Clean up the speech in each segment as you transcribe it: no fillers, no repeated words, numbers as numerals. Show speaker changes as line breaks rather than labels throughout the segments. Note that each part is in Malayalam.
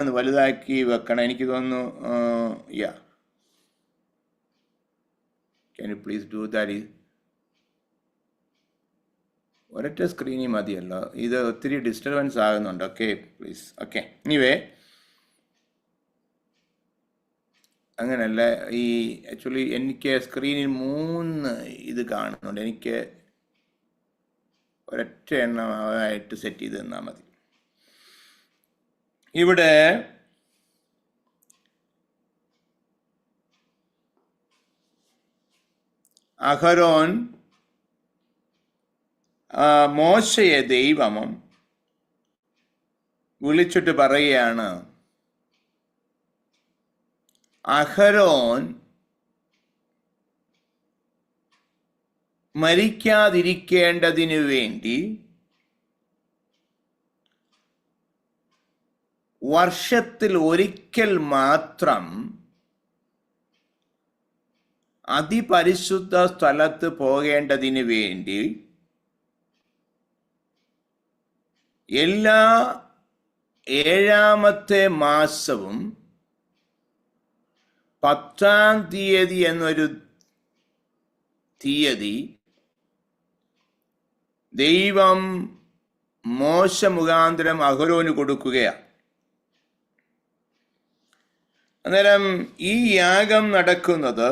ഒന്ന് വലുതാക്കി വെക്കണം. എനിക്ക് തോന്നുന്നു yeah can you please do that. ഒരൊറ്റ സ്ക്രീനിൽ മതിയല്ലോ, ഇത് ഒത്തിരി ഡിസ്റ്റർബൻസ് ആകുന്നുണ്ട്. Okay please. ഓക്കെ എനിവേ അങ്ങനല്ല, ഈ ആക്ച്വലി എനിക്ക് സ്ക്രീനിൽ 3 ഇത് കാണുന്നുണ്ട്. എനിക്ക് ഒരൊറ്റ എണ്ണമായിട്ട് സെറ്റ് ചെയ്ത് തന്നാൽ മതി. ഇവിടെ അഹരോൻ മോശയെ ദൈവം വിളിച്ചിട്ട് പറയുകയാണ്, അഹരോൻ മരിക്കാതിരിക്കേണ്ടതിനു വേണ്ടി വർഷത്തിൽ ഒരിക്കൽ മാത്രം അതിപരിശുദ്ധ സ്ഥലത്ത് പോകേണ്ടതിന് വേണ്ടി എല്ലാ 7-ാമത്തെ മാസവും 10-ാം തീയതി എന്നൊരു തീയതി ദൈവം മോശ മുഖാന്തരം അഹരോന് കൊടുക്കുകയാണ്. അന്നേരം ഈ യാഗം നടക്കുന്നത്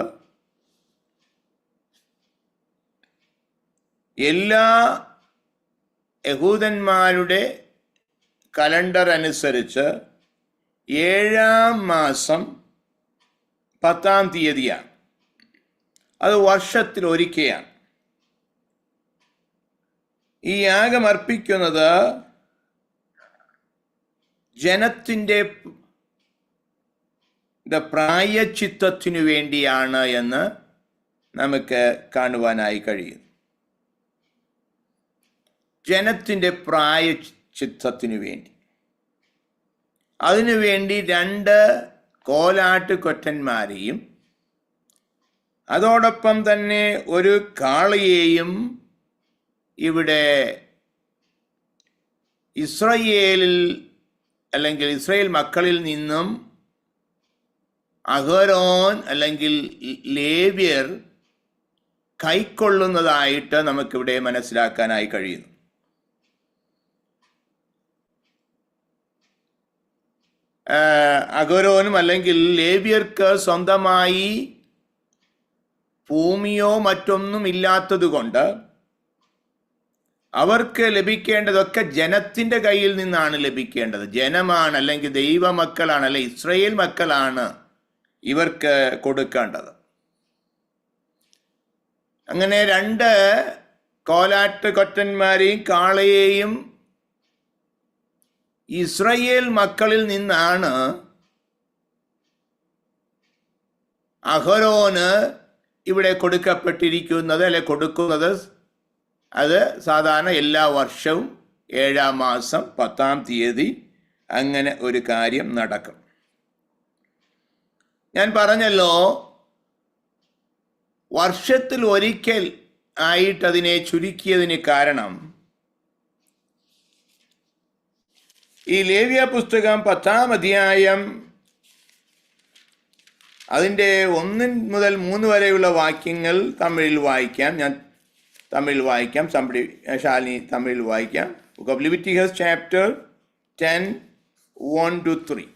എല്ലാ യഹൂദന്മാരുടെ കലണ്ടർ അനുസരിച്ച് 7-ാം മാസം 10-ാം തീയതിയാണ്. അത് വർഷത്തിൽ ഒരിക്കലാണ്. ഈ യാഗം അർപ്പിക്കുന്നത് ജനത്തിൻ്റെ പ്രായശ്ചിത്തത്തിനു വേണ്ടിയാണ് എന്ന് നമുക്ക് കാണുവാനായി കഴിയും. ജനത്തിൻ്റെ പ്രായശ്ചിത്തത്തിനു വേണ്ടി, അതിനുവേണ്ടി 2 കോലാട്ടുകൊറ്റന്മാരെയും അതോടൊപ്പം തന്നെ ഒരു കാളയെയും ഇവിടെ ഇസ്രായേലിൽ അല്ലെങ്കിൽ ഇസ്രായേൽ മക്കളിൽ നിന്നും അഹരോൻ അല്ലെങ്കിൽ ലേവ്യർ കൈക്കൊള്ളുന്നതായിട്ട് നമുക്കിവിടെ മനസ്സിലാക്കാനായി കഴിയുന്നു. അഹരോനും അല്ലെങ്കിൽ ലേവ്യർക്ക് സ്വന്തമായി ഭൂമിയോ മറ്റൊന്നും ഇല്ലാത്തത് കൊണ്ട് അവർക്ക് ലഭിക്കേണ്ടതൊക്കെ ജനത്തിൻ്റെ കയ്യിൽ നിന്നാണ് ലഭിക്കേണ്ടത്. ജനമാണ് അല്ലെങ്കിൽ ദൈവമക്കളാണ് അല്ലെ ഇസ്രായേൽ മക്കളാണ് ഇവർക്ക് കൊടുക്കേണ്ടത്. അങ്ങനെ 2 കോലാട്ടുകൊറ്റന്മാരെയും കാളയെയും ഇസ്രായേൽ മക്കളിൽ നിന്നാണ് അഹരോന് ഇവിടെ കൊടുക്കപ്പെട്ടിരിക്കുന്നത് അല്ലെ കൊടുക്കുന്നത്. അത് സാധാരണ എല്ലാ വർഷവും 7-ാം മാസം 10-ാം തീയതി അങ്ങനെ ഒരു കാര്യം നടക്കും. ഞാൻ പറഞ്ഞല്ലോ, വർഷത്തിൽ ഒരിക്കൽ ആയിട്ടതിനെ ചുരുക്കിയതിന് കാരണം ഈ ലേവ്യ പുസ്തകം 10-ാം അധ്യായം അതിൻ്റെ 1 മുതൽ 3 വരെയുള്ള വാക്യങ്ങൾ തമിഴിൽ വായിക്കാം. ഞാൻ തമിഴിൽ വായിക്കാം. ശാലിനി തമിഴിൽ വായിക്കാം. Book of Leviticus chapter 10 1-3.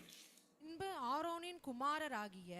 ஆரோனின் குமாரராகிய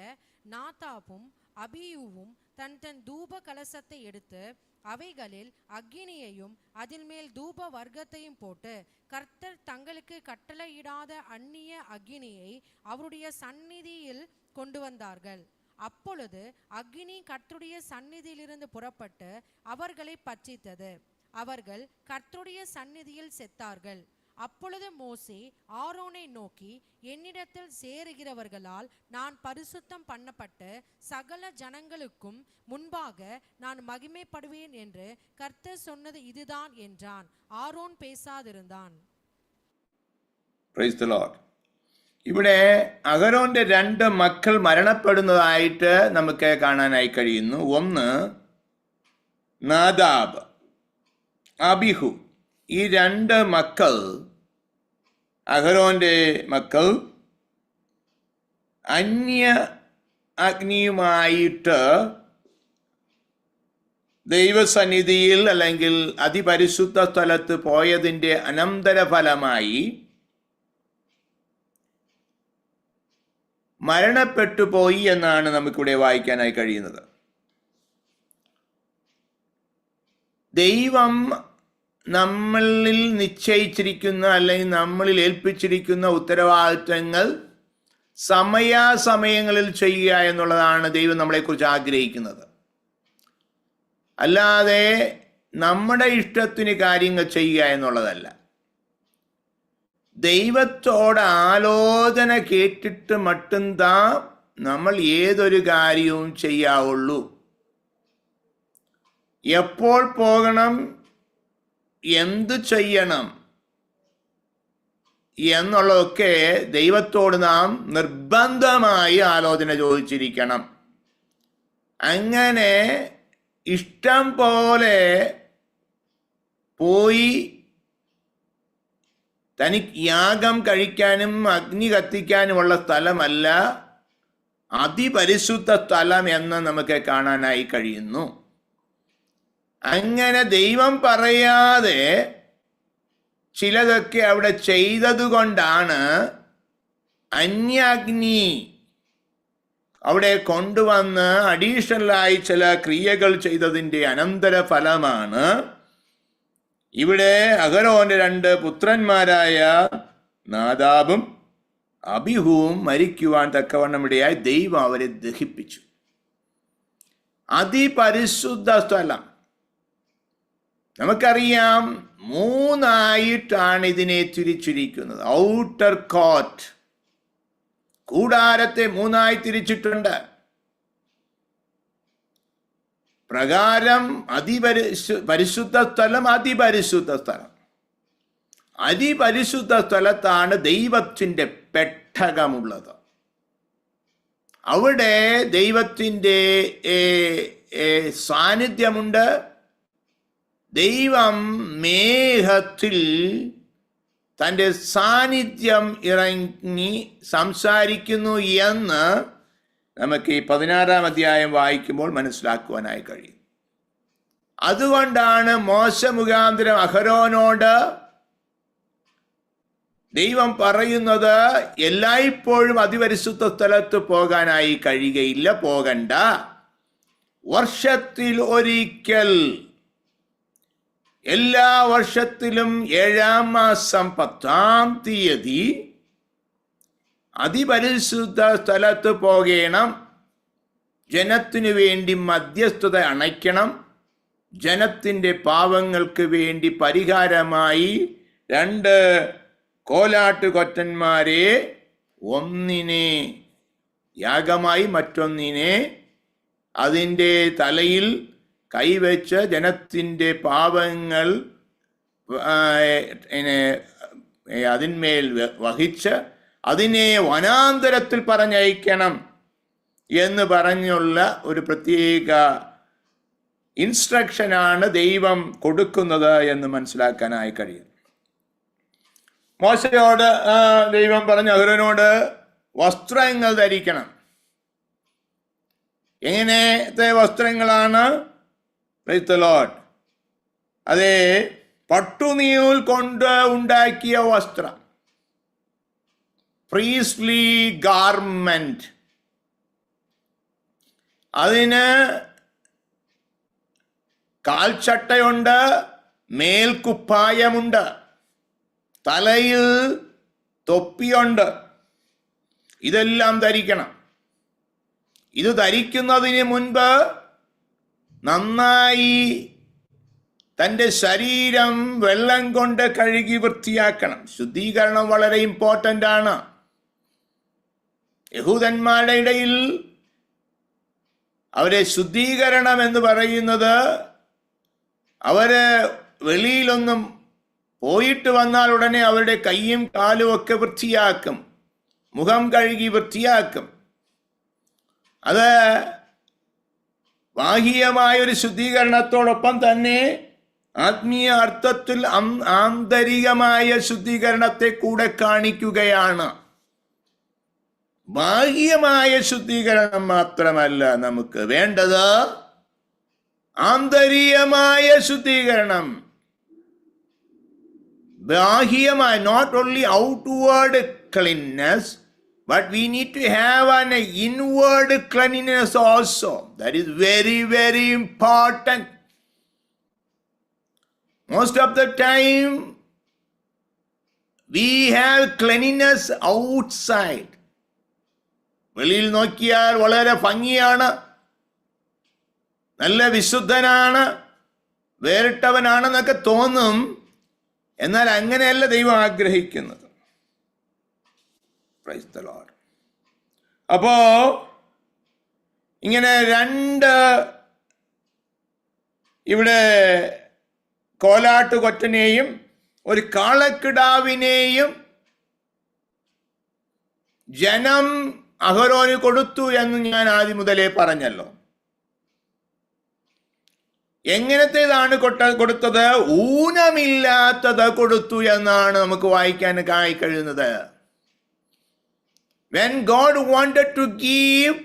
நாதாபும் அபியூவும் தன் தன் தூப கலசத்தை எடுத்து அவைகளில் அக்கினியையும் அதில் மேல் தூப வர்க்கத்தையும் போட்டு கர்த்தர் தங்களுக்கு கட்டளையிடாத அந்நிய அக்கினியை அவருடைய சந்நிதியில் கொண்டு வந்தார்கள். அப்பொழுது அக்கினி கர்த்தருடைய சந்நிதியிலிருந்து புறப்பட்டு அவர்களை பட்சித்தது. அவர்கள் கர்த்தருடைய சந்நிதியில் செத்தார்கள். அப்பொழுது மோசே ஆரோனை நோக்கி, என்னிடத்தில் சேருகிறவர்களால் நான் பரிசுத்தம் பண்ணப்பட்டு சகல ஜனங்களுக்கும் முன்பாக நான் மகிமைப்படுவேன் என்று கர்த்தர் சொன்னது இதுதான் என்றான். ஆரோன் பேசாதிருந்தான்.
Praise the Lord. ഇവിടെ അഹരോന്റെ 2 മക്കൾ മരണപ്പെടുന്നതായിട്ട് നമുക്ക് കാണാനായി കഴിയുന്നു. ഒന്ന് നാദാബ്, അബിഹു. ഈ 2 മക്കൾ അഹരോന്റെ മക്കൾ അന്യ അഗ്നിയുമായിട്ട് ദൈവസന്നിധിയിൽ അല്ലെങ്കിൽ അതിപരിശുദ്ധ സ്ഥലത്ത് പോയതിൻ്റെ അനന്തരഫലമായി മരണപ്പെട്ടു പോയി എന്നാണ് നമുക്കിവിടെ വായിക്കാനായി കഴിയുന്നത്. ദൈവം നമ്മളിൽ നിശ്ചയിച്ചിരിക്കുന്ന അല്ലെങ്കിൽ നമ്മളിൽ ഏൽപ്പിച്ചിരിക്കുന്ന ഉത്തരവാദിത്തങ്ങൾ സമയാസമയങ്ങളിൽ ചെയ്യുക എന്നുള്ളതാണ് ദൈവം നമ്മളെക്കുറിച്ച് ആഗ്രഹിക്കുന്നത്. അല്ലാതെ നമ്മുടെ ഇഷ്ടത്തിന് കാര്യങ്ങൾ ചെയ്യുക എന്നുള്ളതല്ല. ദൈവത്തോട് ആലോചന കേട്ടിട്ട് മട്ടുംതാ നമ്മൾ ഏതൊരു കാര്യവും ചെയ്യാവുള്ളൂ. എപ്പോൾ പോകണം, എന്ത് ചെയ്യണം എന്നുള്ളതൊക്കെ ദൈവത്തോട് നാം നിർബന്ധമായി ആലോചന ചോദിച്ചിരിക്കണം. അങ്ങനെ ഇഷ്ടം പോലെ പോയി തനിക്ക് യാഗം കഴിക്കാനും അഗ്നി കത്തിക്കാനുമുള്ള സ്ഥലമല്ല അതിപരിശുദ്ധ സ്ഥലം എന്ന് നമുക്ക് കാണാനായി കഴിയുന്നു. അങ്ങനെ ദൈവം പറയാതെ ചിലതൊക്കെ അവിടെ ചെയ്തതുകൊണ്ടാണ് അന്യാഗ്നി അവിടെ കൊണ്ടുവന്ന് അഡീഷണലായി ചില ക്രിയകൾ ചെയ്തതിൻ്റെ അനന്തര ഫലമാണ് ഇവിടെ അഹരോന്റെ 2 പുത്രന്മാരായ നാദാബും അബിഹുവും മരിക്കുവാൻ തക്കവണ്ണം ഇടയായി ദൈവം അവരെ ദഹിപ്പിച്ചു. അതിപരിശുദ്ധ സ്ഥലം നമുക്കറിയാം 3 ഇതിനെ തിരിച്ചിരിക്കുന്നത്. ഔട്ടർ കോർട്ട്, കൂടാരത്തെ 3 തിരിച്ചിട്ടുണ്ട്. പ്രകാരം പരിശുദ്ധ സ്ഥലം, അതിപരിശുദ്ധ സ്ഥലം. അതിപരിശുദ്ധ സ്ഥലത്താണ് ദൈവത്തിൻ്റെ പെട്ടകമുള്ളത്. അവിടെ ദൈവത്തിൻ്റെ സാന്നിധ്യമുണ്ട്. ദൈവം മേഘത്തിൽ തൻ്റെ സാന്നിധ്യം ഇറങ്ങി സംസാരിക്കുന്നു എന്ന് നമുക്ക് ഈ 16-ാം അധ്യായം വായിക്കുമ്പോൾ മനസ്സിലാക്കുവാനായി കഴിയും. അതുകൊണ്ടാണ് മോശ മുഖാന്തരം അഹരോനോട് ദൈവം പറയുന്നത് എല്ലായ്പ്പോഴും അതിപരിശുദ്ധ സ്ഥലത്ത് പോകാനായി കഴിയുകയില്ല, പോകണ്ട. വർഷത്തിൽ ഒരിക്കൽ, എല്ലാ വർഷത്തിലും 7-ാം മാസം 10-ാം തീയതി അതിപരിശുദ്ധ സ്ഥലത്ത് പോകണം. ജനത്തിനു വേണ്ടി മധ്യസ്ഥത അണയ്ക്കണം. ജനത്തിൻ്റെ പാവങ്ങൾക്ക് വേണ്ടി പരിഹാരമായി 2 കോലാട്ടുകൊറ്റന്മാരെ, ഒന്നിനെ യാഗമായി മറ്റൊന്നിനെ അതിൻ്റെ തലയിൽ കൈവച്ച് ജനത്തിൻ്റെ പാവങ്ങൾ അതിന്മേൽ വഹിച്ച് അതിനെ വനാന്തരത്തിൽ പറഞ്ഞയക്കണം എന്ന് പറഞ്ഞുള്ള ഒരു പ്രത്യേക ഇൻസ്ട്രക്ഷനാണ് ദൈവം കൊടുക്കുന്നത് എന്ന് മനസ്സിലാക്കാനായി കഴിയും. മോശയോട് ദൈവം പറഞ്ഞു അഹരോനോട് വസ്ത്രങ്ങൾ ധരിക്കണം. എങ്ങനത്തെ വസ്ത്രങ്ങളാണ്? Praise the Lord. അതേ, പട്ടുനൂൽ കൊണ്ട് ഉണ്ടാക്കിയ വസ്ത്രം, പ്രീസ്ലി ഗാർമെന്റ്. അതിന് കാൽച്ചട്ടയുണ്ട്, മേൽക്കുപ്പായമുണ്ട്, തലയിൽ തൊപ്പിയുണ്ട്. ഇതെല്ലാം ധരിക്കണം. ഇത് ധരിക്കുന്നതിന് മുൻപ് നന്നായി തൻ്റെ ശരീരം വെള്ളം കൊണ്ട് കഴുകി വൃത്തിയാക്കണം. ശുദ്ധീകരണം വളരെ ഇമ്പോർട്ടൻ്റ് ആണ്. യഹൂദന്മാരുടെ ഇടയിൽ അവരെ ശുദ്ധീകരണം എന്ന് പറയുന്നത് അവര് വെളിയിലൊന്നും പോയിട്ട് വന്നാൽ ഉടനെ അവരുടെ കൈയും കാലും ഒക്കെ വൃത്തിയാക്കും, മുഖം കഴുകി വൃത്തിയാക്കും. അത് ബാഹ്യമായൊരു ശുദ്ധീകരണത്തോടൊപ്പം തന്നെ ആത്മീയ അർത്ഥത്തിൽ ആന്തരികമായ ശുദ്ധീകരണത്തെ കൂടെ കാണിക്കുകയാണ്. ബാഹ്യമായ ശുദ്ധീകരണം മാത്രമല്ല നമുക്ക് വേണ്ടത്, ആന്തരികമായ ശുദ്ധീകരണം. ബാഹ്യമായ, not only outward cleanliness, but we need to have an inward cleanliness also. That is very, very important. Most of the time, we have cleanliness outside. വെളിയിൽ നോക്കിയാൽ വളരെ ഭംഗിയാണ്, നല്ല വിശുദ്ധനാണ്, വേറിട്ടവനാണെന്നൊക്കെ തോന്നും. എന്നാൽ അങ്ങനെയല്ല ദൈവം ആഗ്രഹിക്കുന്നത്. Praise the Lord. അപ്പോ ഇങ്ങനെ രണ്ട് ഇവിടെ കോലാട്ടുകൊറ്റനെയും ഒരു കാളക്കിടാവിനെയും ജനം അഹരോന് കൊടുത്തു എന്ന് ഞാൻ ആദ്യം മുതലേ പറഞ്ഞല്ലോ. എങ്ങനത്തേതാണ് കൊടുത്തത്? ഊനമില്ലാത്തത് കൊടുത്തു എന്നാണ് നമുക്ക് വായിക്കാൻ കഴിയുന്നത്. When God wanted to give,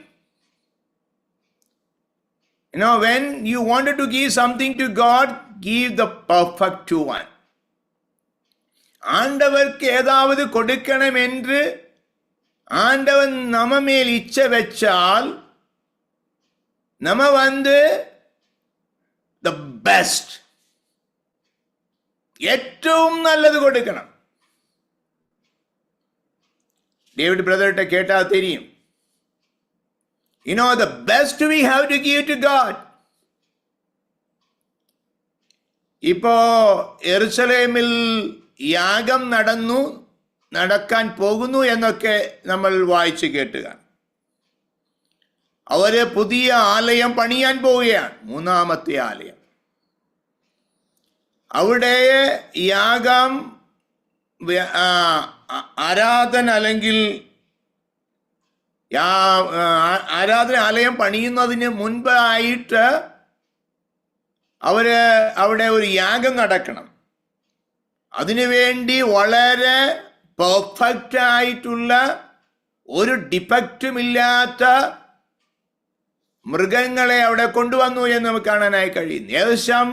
when you wanted to give something to God, give the perfect one. ஆண்டவருக்கு ஏதாவது கொடுக்கணும் என்று ஆண்டவன் நம்ம மேல் இச்சை வச்சால் நம்ம the best, ഏറ്റവും നല്ലത് കൊടുക്കണം. ഡേവിഡ് ബ്രദറിന്റെ കേട്ടാൽ தெரியும். The best we have to give to God. ഇപ്പോ യെരുശലേമിൽ യാഗം നടക്കാൻ പോകുന്നു എന്നൊക്കെ നമ്മൾ വായിച്ചു കേട്ടുക. അവര് പുതിയ ആലയം പണിയാൻ പോവുകയാണ്, 3ാമത്തെ ആലയം. അവിടെ യാഗം, ആരാധന അല്ലെങ്കിൽ ആലയം പണിയുന്നതിന് മുൻപായിട്ട് അവിടെ ഒരു യാഗം നടക്കണം. അതിനുവേണ്ടി വളരെ പെർഫെക്റ്റ് ആയിട്ടുള്ള, ഒരു ഡിഫക്റ്റും ഇല്ലാത്ത മൃഗങ്ങളെ അവിടെ കൊണ്ടുവന്നു എന്ന് നമുക്ക് കാണാനായി കഴിയുന്നു. ഏകദേശം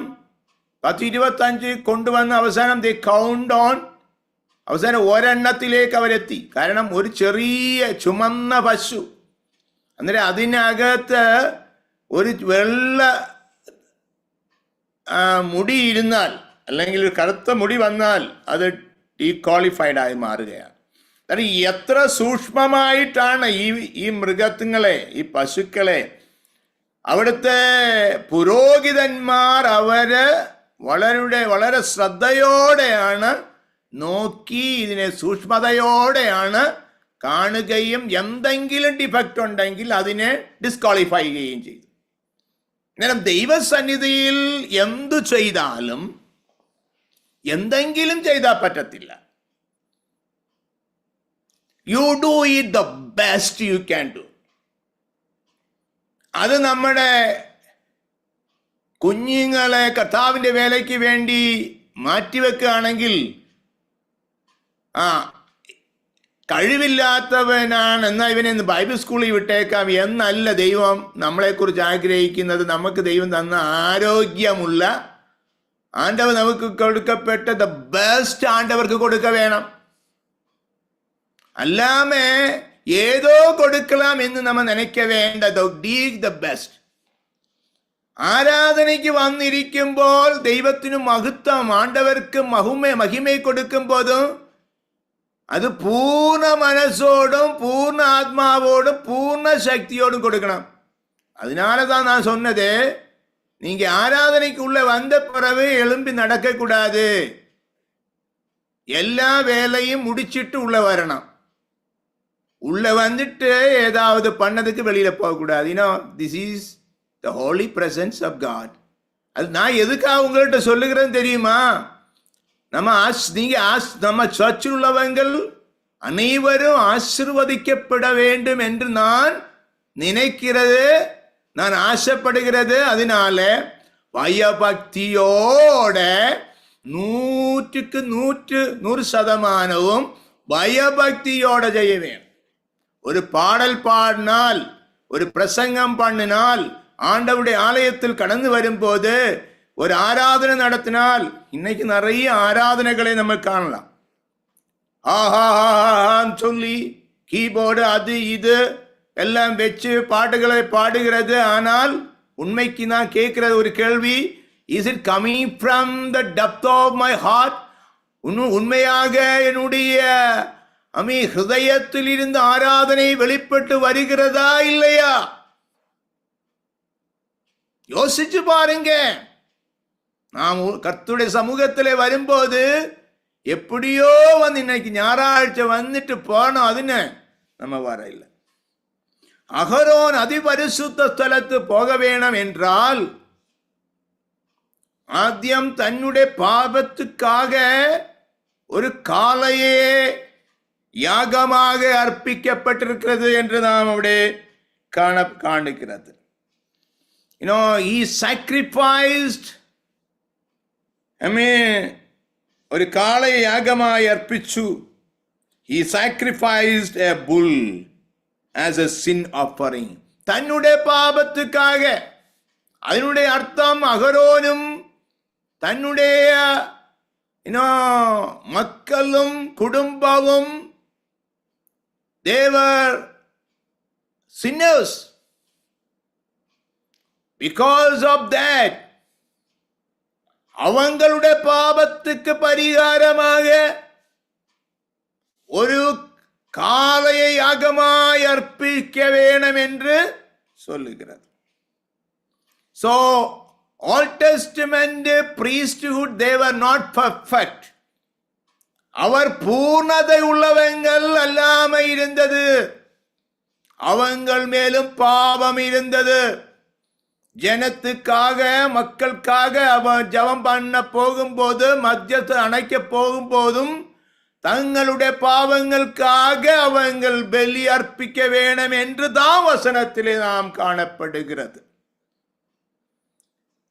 10-25 കൊണ്ടുവന്ന് അവസാനം അവസാനം ഒരെണ്ണത്തിലേക്ക് അവരെത്തി. കാരണം ഒരു ചെറിയ ചുമന്ന പശു, അന്നേരം അതിനകത്ത് ഒരു വെള്ള മുടി ഇരുന്നാൽ, അല്ലെങ്കിൽ ഒരു കറുത്ത മുടി വന്നാൽ അത് ഡീക്വാളിഫൈഡ് ആയി മാറുകയാണ്. കാരണം എത്ര സൂക്ഷ്മമായിട്ടാണ് ഈ മൃഗങ്ങളെ, ഈ പശുക്കളെ അവിടുത്തെ പുരോഹിതന്മാർ വളരെ ശ്രദ്ധയോടെയാണ് നോക്കി, ഇതിനെ സൂക്ഷ്മതയോടെയാണ് കാണുകയും എന്തെങ്കിലും ഡിഫക്റ്റ് ഉണ്ടെങ്കിൽ അതിനെ ഡിസ്ക്വാളിഫൈ ചെയ്യുകയും ചെയ്തു. അന്നേരം ദൈവസന്നിധിയിൽ എന്തു ചെയ്താലും എന്തെങ്കിലും ചെയ്താൽ പറ്റത്തില്ല. You do it the best you can do. അത് നമ്മുടെ കുഞ്ഞുങ്ങളെ കർത്താവിൻ്റെ വേലയ്ക്ക് വേണ്ടി മാറ്റിവെക്കുകയാണെങ്കിൽ, കഴിവില്ലാത്തവനാണ് എന്നാൽ ഇവനെ ബൈബിൾ സ്കൂളിൽ വിട്ടേക്കാം എന്നല്ല ദൈവം നമ്മളെക്കുറിച്ച് ആഗ്രഹിക്കുന്നത്. നമുക്ക് ദൈവം തന്ന ആരോഗ്യമുള്ള ആണ്ടവർ നമുക്ക് കൊടുക്കപ്പെട്ട ദ ബെസ്റ്റ് ആണ്ടവർക്ക് കൊടുക്ക വേണം. അല്ലാമേ ഏതോ കൊടുക്കണം എന്ന് നമ്മൾ നനയ്ക്ക വേണ്ട. The best. ആരാധനയ്ക്ക് വന്നിരിക്കുമ്പോൾ ദൈവത്തിന് മഹത്വം, ആണ്ടവർക്ക് മഹിമ കൊടുക്കുമ്പോഴും അത് പൂർണ്ണ മനസ്സോടും പൂർണ്ണ ആത്മാവോടും പൂർണ്ണ ശക്തിയോടും കൊടുക്കണം. அதனாலதான் நான் சொன்னது, நீங்க ஆராதனைக்கு உள்ள வந்த பிறகு எழும்பி நடக்க கூடாது. எல்லா வேலையும் முடிச்சிட்டு உள்ள வரணும். உள்ள வந்துட்டு ஏதாவது பண்ணதுக்கு வெளியில போக கூடாது. This is the holy presence of God. அது நான் எதுக்காக உங்கள்கிட்ட சொல்லுகிறேன்னு தெரியுமா? நம்ம சர்ச்சில் உள்ளவங்கள் அனைவரும் ஆசீர்வதிக்கப்பட வேண்டும் என்று நான் நினைக்கிறது, நான் ஆசைப்படுகிறது. அதனால பயபக்தியோட 100% பயபக்தியோட செய்ய வேணும். ஒரு பாடல் பாடினால், ஒரு பிரசங்கம் பண்ணினால், ஆண்டவருடைய ஆலயத்தில் கடந்து வரும்போது ஒரு ஆராதனை நடத்தினால், இன்னைக்கு நிறைய ஆராதனைகளை நம்ம காணலாம். ஆஹான்னு சொல்லி கீபோர்டு அது இது எல்லாம் வச்சு பாட்டுகளை பாடுகிறது. ஆனால் உண்மைக்கு நான் கேட்கிறது ஒரு கேள்வி, is it coming from the depth of my heart? உண்மையாக என்னுடைய ஹிருதயத்தில் இருந்து ஆராதனை வெளிப்பட்டு வருகிறதா இல்லையா? யோசிச்சு பாருங்க. நாம் கர்த்தருடைய சமூகத்தில் வரும்போது எப்படியோ வந்து இன்னைக்கு ஞாயிறாഴ്ച வந்துட்டு போனோம், அதுன்னு நம்ம வர இல்லை. அகரோன் அதிபரிசுத்த ஸ்தலத்து போக வேணும் என்றால் ஆദ്യം தன்னுடைய பாவத்துக்காக ஒரு காளையே யாகமாக அர்ப்பிக்கப்பட்டிருக்கிறது என்று நாம் அப்படியே காணுகிறது. he sacrificed, ഒരു കാളയെ യാഗമായി അർപ്പിച്ചു. he sacrificed a bull as a sin offering. തന്നുடைய പാപத்துக்காக. അതിനുடைய അർത്ഥം അഹരോനും തന്നുடைய മക്കളും കുടുംബവും they were sinners. Because of that, அவங்களுடைய பாவத்துக்கு பரிகாரமாக ஒரு காளையை யாகமாய் அர்ப்பிக்க வேணும் என்று சொல்லுகிறது. So Old Testament priesthood, they were not perfect. அவர் பூர்ணதை உள்ளவங்கள் அல்லாம இருந்தது. அவங்கள் மேலும் பாவம் இருந்தது. ஜனத்துக்காக மக்களுக்காக அவன் ஜெபம் பண்ண போகும்போது, மத்தியத்தை அணைக்க போகும்போதும் தங்களுடைய பாவங்களுக்காக அவங்கள் பலி அர்ப்பிக்க வேணும் என்று தான் வசனத்திலே நாம் காணப்படுகிறது.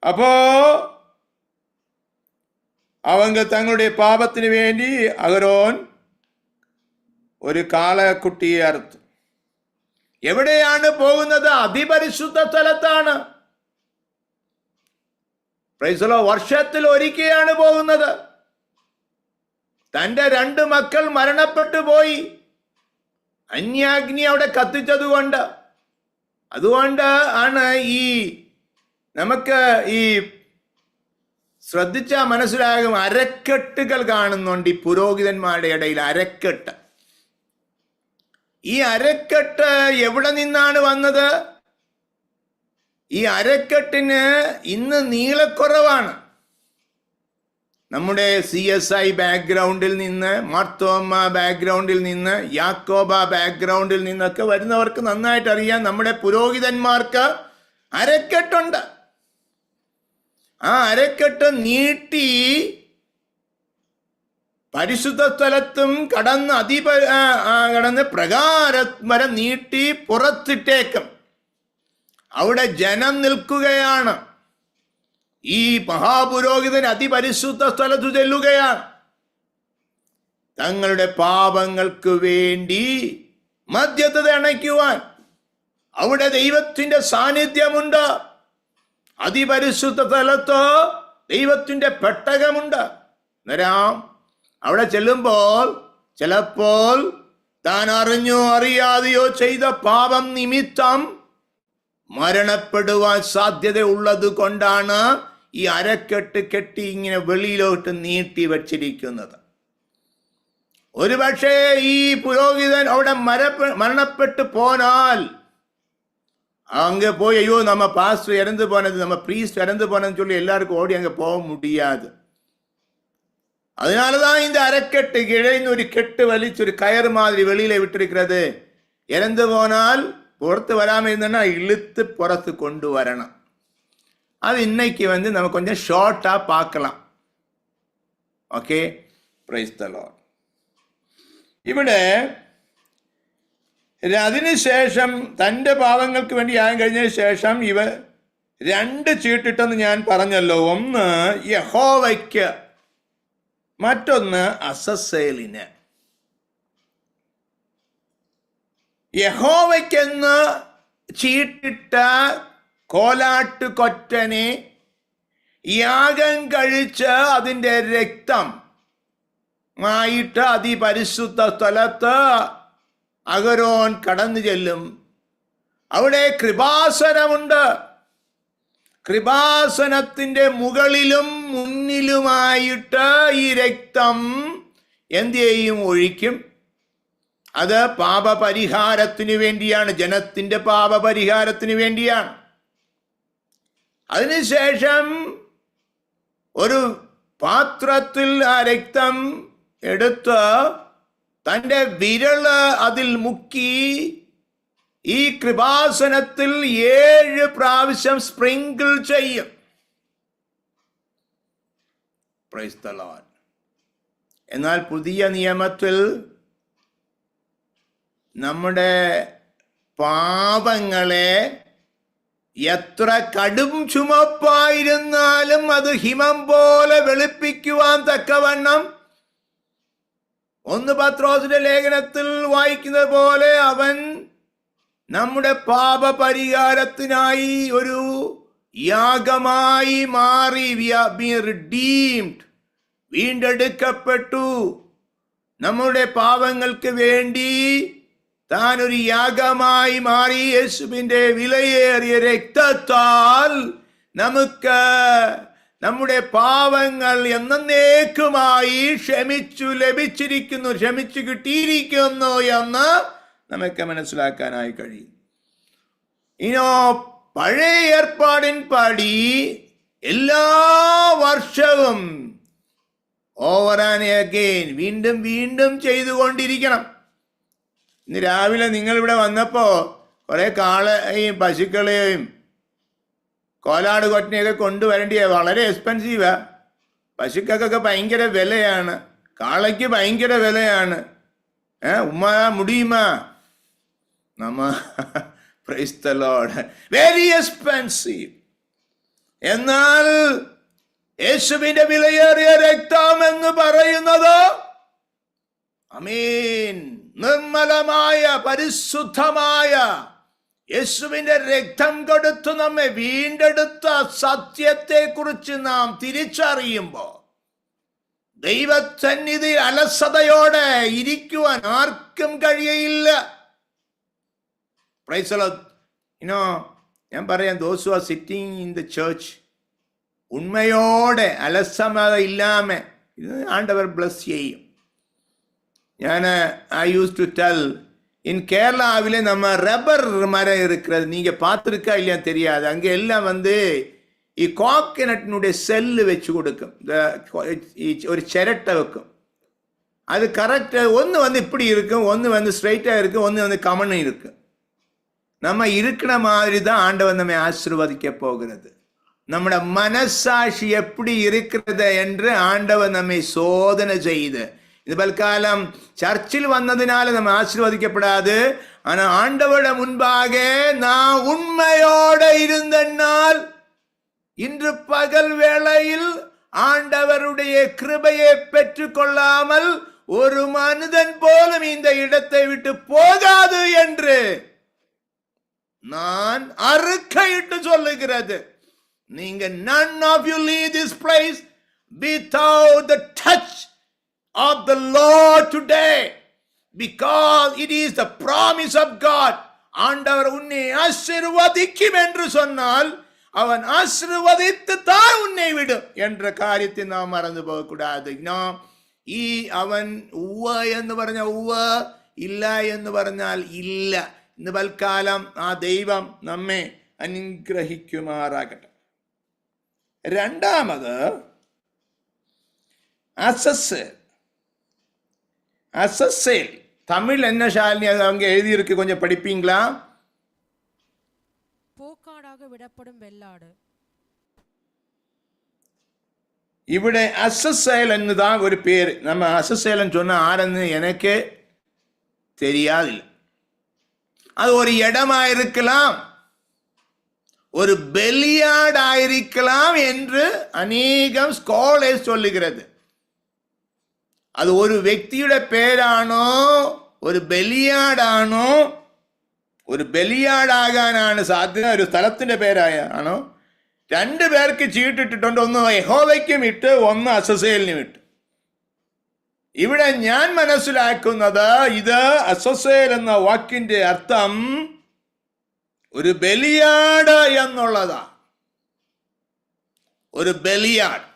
அப்போ அவங்க தங்களுடைய பாவത്തിന് വേണ്ടി അഹരോൻ ഒരു കാളക്കുട്ടിയെ അറുത്തു. എവിടെയാണ് പോകുന്നത്? അതിപരിശുദ്ധ സ്ഥലത്താണ്. വർഷത്തിൽ ഒരിക്കലാണ് പോകുന്നത്. തന്റെ 2 മക്കൾ മരണപ്പെട്ടു പോയി. അന്യാഗ്നി അവിടെ കത്തിച്ചതുകൊണ്ട്, അതുകൊണ്ട് ആണ് ഈ നമുക്ക് ഈ ശ്രദ്ധിച്ചാൽ മനസ്സിലാകും, അരക്കെട്ടുകൾ കാണുന്നുണ്ട് ഈ പുരോഹിതന്മാരുടെ ഇടയിൽ. അരക്കെട്ട്. ഈ അരക്കെട്ട് എവിടെ നിന്നാണ് വന്നത്? ഈ അരക്കെട്ടിന് ഇന്ന് നീളക്കുറവാണ്. നമ്മുടെ CSI ബാക്ക്ഗ്രൗണ്ടിൽ നിന്ന്, മാർത്തോമ ബാക്ക്ഗ്രൗണ്ടിൽ നിന്ന്, യാക്കോബ ബാക്ക്ഗ്രൗണ്ടിൽ നിന്നൊക്കെ വരുന്നവർക്ക് നന്നായിട്ട് അറിയാം, നമ്മുടെ പുരോഹിതന്മാർക്ക് അരക്കെട്ടുണ്ട്. ആ അരക്കെട്ട് നീട്ടി പരിശുദ്ധ സ്ഥലത്തും കടന്ന് പ്രകാരം വരെ നീട്ടി പുറത്തിട്ടേക്കും. അവിടെ ജനം നിൽക്കുകയാണ്. ഈ മഹാപുരോഹിതൻ അതിപരിശുദ്ധ സ്ഥലത്തു ചെല്ലുകയാണ്. തങ്ങളുടെ പാപങ്ങൾക്ക് വേണ്ടി മധ്യസ്ഥത അണയ്ക്കുവാൻ. അവിടെ ദൈവത്തിന്റെ സാന്നിധ്യമുണ്ട്. അതിപരിശുദ്ധ സ്ഥലത്ത് ദൈവത്തിന്റെ പെട്ടകമുണ്ട്. അന്നേരം അവിടെ ചെല്ലുമ്പോൾ ചിലപ്പോൾ താൻ അറിഞ്ഞോ അറിയാതെയോ ചെയ്ത പാപം നിമിത്തം മരണപ്പെടുവാൻ സാധ്യത ഉള്ളത് കൊണ്ടാണ് ഈ അരക്കെട്ട് കെട്ടി ഇങ്ങനെ വെളിയിലോട്ട് നീട്ടി വച്ചിരിക്കുന്നത്. ഒരുപക്ഷെ ഈ പുരോഹിതൻ അവിടെ മരണപ്പെട്ടു പോനാൽ அங்கே போய் ஐயோ நம்ம பாஸ்டர் இறந்து போனது, நம்ம ப்ரீஸ்ட் இறந்து போனதுன்னு சொல்லி எல்லாருக்கும் ஓடி அங்கே போக முடியாது. அதனாலதான் இந்த அரைக்கட்டு இழைந்து ஒரு கெட்டு வலிச்சு ஒரு கயறு மாதிரி வெளியில விட்டிருக்கிறது. இறந்து போனால் புறத்து வராமல் இருந்தோன்னா இழுத்து புறத்து கொண்டு வரணும். அது இன்னைக்கு நம்ம கொஞ்சம் ஷார்ட்டா பார்க்கலாம். Okay, praise the Lord. ഇവിടെ അതിനുശേഷം തൻ്റെ പാവങ്ങൾക്ക് വേണ്ടി യാഗം കഴിഞ്ഞതിന് ശേഷം ഇവ 2 ചീട്ടിട്ടെന്ന് ഞാൻ പറഞ്ഞല്ലോ. ഒന്ന് യഹോവയ്ക്ക്, മറ്റൊന്ന് അസസ്സേലിന്. യഹോവയ്ക്കെന്ന് ചീട്ടിട്ട കോലാട്ട് കൊറ്റനെ യാഗം കഴിച്ച് അതിൻ്റെ രക്തം ആയിട്ട് അതിപരിശുദ്ധ സ്ഥലത്ത് അഹരോൻ കടന്നു ചെല്ലും. അവിടെ കൃപാസനമുണ്ട്. കൃപാസനത്തിന്റെ മുകളിലും മുന്നിലുമായിട്ട് ഈ രക്തം എന്ത് ചെയ്യും? ഒഴിക്കും. അത് പാപപരിഹാരത്തിന് വേണ്ടിയാണ്, ജനത്തിന്റെ പാപപരിഹാരത്തിന് വേണ്ടിയാണ്. അതിനുശേഷം ഒരു പാത്രത്തിൽ ആ രക്തം എടുത്ത് തൻ്റെ വിരല് അതിൽ മുക്കി ഈ കൃപാസനത്തിൽ 7 പ്രാവശ്യം സ്പ്രിങ്കിൾ ചെയ്യും. Praise the Lord. എന്നാൽ പുതിയ നിയമത്തിൽ നമ്മുടെ പാപങ്ങളെ എത്ര കടും ചുമപ്പായിരുന്നാലും അത് ഹിമം പോലെ വെളുപ്പിക്കുവാൻ തക്കവണ്ണം 1 പത്രോസിന്റെ ലേഖനത്തിൽ വായിക്കുന്നത് പോലെ അവൻ നമ്മുടെ പാപപരിഹാരത്തിനായി ഒരു യാഗമായി മാറി. We have been redeemed. വീണ്ടെടുക്കപ്പെട്ടു. നമ്മുടെ പാപങ്ങൾക്ക് വേണ്ടി താൻ ഒരു യാഗമായി മാറി. യേശുവിന്റെ വിലയേറിയ രക്തത്താൽ നമുക്ക് നമ്മുടെ പാപങ്ങൾ എന്നേക്കുമായി ക്ഷമിച്ചു കിട്ടിയിരിക്കുന്നു എന്ന് നമുക്ക് മനസ്സിലാക്കാനായി കഴിയും. ഇനോ പഴയ ഏർപ്പാടിൻ പടി എല്ലാ വർഷവും ഓവർ ആൻഡ് അഗെയിൻ വീണ്ടും വീണ്ടും ചെയ്തുകൊണ്ടിരിക്കണം. ഇന്ന് രാവിലെ നിങ്ങളിവിടെ വന്നപ്പോൾ കുറേ കാളയും പശുക്കളെയും കോലാട് കൊറ്റനെയൊക്കെ കൊണ്ടുവരേണ്ടിയ വളരെ എക്സ്പെൻസീവാ. പശുക്കൾക്കൊക്കെ ഭയങ്കര വിലയാണ്, കാളയ്ക്ക് ഭയങ്കര വിലയാണ്. ഉമ്മ മുടിയുമാ നമ്മ praise the Lord, very expensive. എന്നാൽ യേശുവിന്റെ വിലയേറിയ രക്തം എന്ന് പറയുന്നത് ആമേൻ നിർമ്മലമായ പരിശുദ്ധമായ യേശുവിന്റെ രക്തം കൊടുത്ത് നമ്മെ വീണ്ടെടുത്ത സത്യത്തെ കുറിച്ച് നാം തിരിച്ചറിയുമ്പോൾ ദൈവസന്നിധി അലസതയോടെ ഇരിക്കുവാൻ ആർക്കും കഴിയയില്ല. Praise the Lord. ഞാൻ പറയാം, those who are sitting in the church, ഉണ്മയോടെ അലസമത ഇല്ലാമ ഇത് ആണ്ടവർ ബ്ലസ് ചെയ്യും. I used to tell, in கேரளாவிலே நம்ம ரப்பர் மரம் இருக்கிறது, நீங்க பார்த்துருக்கா இல்லையா தெரியாது. அங்கே எல்லாம் ഈ കോക്കനട്ടിനുடைய செல்லு வச்சு கொடுக்கும், ஒரு சிரட்டை வைக்கும். அது கரெக்ட், ஒன்று இப்படி இருக்கும், ஒன்று ஸ்ட்ரைட்டாக இருக்கும், ஒன்று கமன்னு இருக்கு. நம்ம இருக்கிற மாதிரி தான் ஆண்டவன் நம்மை ஆசீர்வதிக்க போகிறது. நம்முடைய மனசாட்சி எப்படி இருக்கிறது என்று ஆண்டவன் நம்மை சோதனை செய்து, இது பல்காலம் சர்ச்சில் வந்ததினால நம்ம ஆசீர்வதிக்கப்படாது. ஆனா ஆண்டவரோட முன்பாக நான் உண்மையோட இருந்தனால் இன்று பகல் வேளையில் ஆண்டவருடைய கிருபையை பெற்றுக் கொள்ளாமல் ஒரு மனிதன் போலும் இந்த இடத்தை விட்டு போகாது என்று நான் அறிக்கையிட்டு சொல்லுகிறது. நீங்க none of you leave this place without the touch of the Lord today, because it is the promise of God. ஆண்டவர் உன்னை ஆசீர்வதிக்கும் என்று சொன்னால் அவன் ஆசீர்வதித்து தான் உன்னை விடும் என்ற காரியத்தை நாம் மறந்து போகக்கூடாது. ഈ അവൻ ഉവ്വ എന്ന് പറഞ്ഞാൽ ഉവ്വ, ഇല്ല എന്ന് പറഞ്ഞാൽ ഇല്ല. ഇന്ന് തൽക്കാലം ആ ദൈവം നമ്മെ അനുഗ്രഹിക്കുമാറാകട്ടെ. രണ്ടാമത് அசசேல். தமிழ் என்ன ஷாலினி அவங்க எழுதியிருக்கு, கொஞ்சம் படிப்பீங்களா?
போக்காடாக விடப்படும் வெள்ளாடு.
ഇവിടെ അസസേൽ എന്നതാണ് ഒരു പേര്. നമ്മ അസസേലൻ சொன்ன ആരെന്ന് എനിക്ക് தெரியாதில்ல. அது ஒரு இடமாயிருக்கலாம், ஒரு பெலியாடாயிருக்கலாம் என்று அநேகம் ஸ்காலர்ஸ் சொல்லுகிறது. അത് ഒരു വ്യക്തിയുടെ പേരാണോ, ഒരു ബലിയാടാണോ ഒരു ബലിയാടാകാനാണ് സാധ്യത. ഒരു സ്ഥലത്തിന്റെ പേരാണോ? 2 പേർക്ക് ചീട്ടിട്ടിട്ടുണ്ട്. ഒന്ന് യഹോവയ്ക്കും ഇട്ട്, ഒന്ന് അസസേലിനും ഇട്ട്. ഇവിടെ ഞാൻ മനസ്സിലാക്കുന്നത് ഇത് അസസേൽ എന്ന വാക്കിന്റെ അർത്ഥം ഒരു ബലിയാട് എന്നുള്ളതാണ്. ഒരു ബലിയാട്.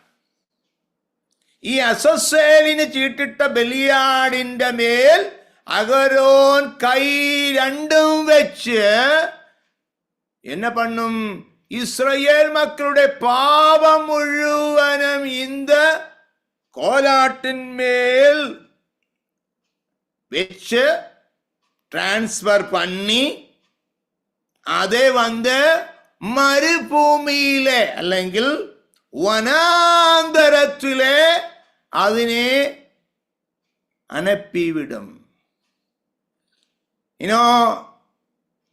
ഈ അസസേലിന് ചീട്ടിട്ട ബലിയാടിന്റെ മേൽ അഹരോൻ കൈ രണ്ടും വെച്ച് എന്നെ പണ്ണും? ഇസ്രയേൽ മക്കളുടെ പാപം മുഴുവനും இந்த கோலாட்டின்மேல் വെച്ച് ട്രാൻസ്ഫർ പണി അതേ മരുഭൂമിയിലെ അല്ലെങ്കിൽ വനാന്തരത്തിലെ അതിനെ അനപ്പിവിടും.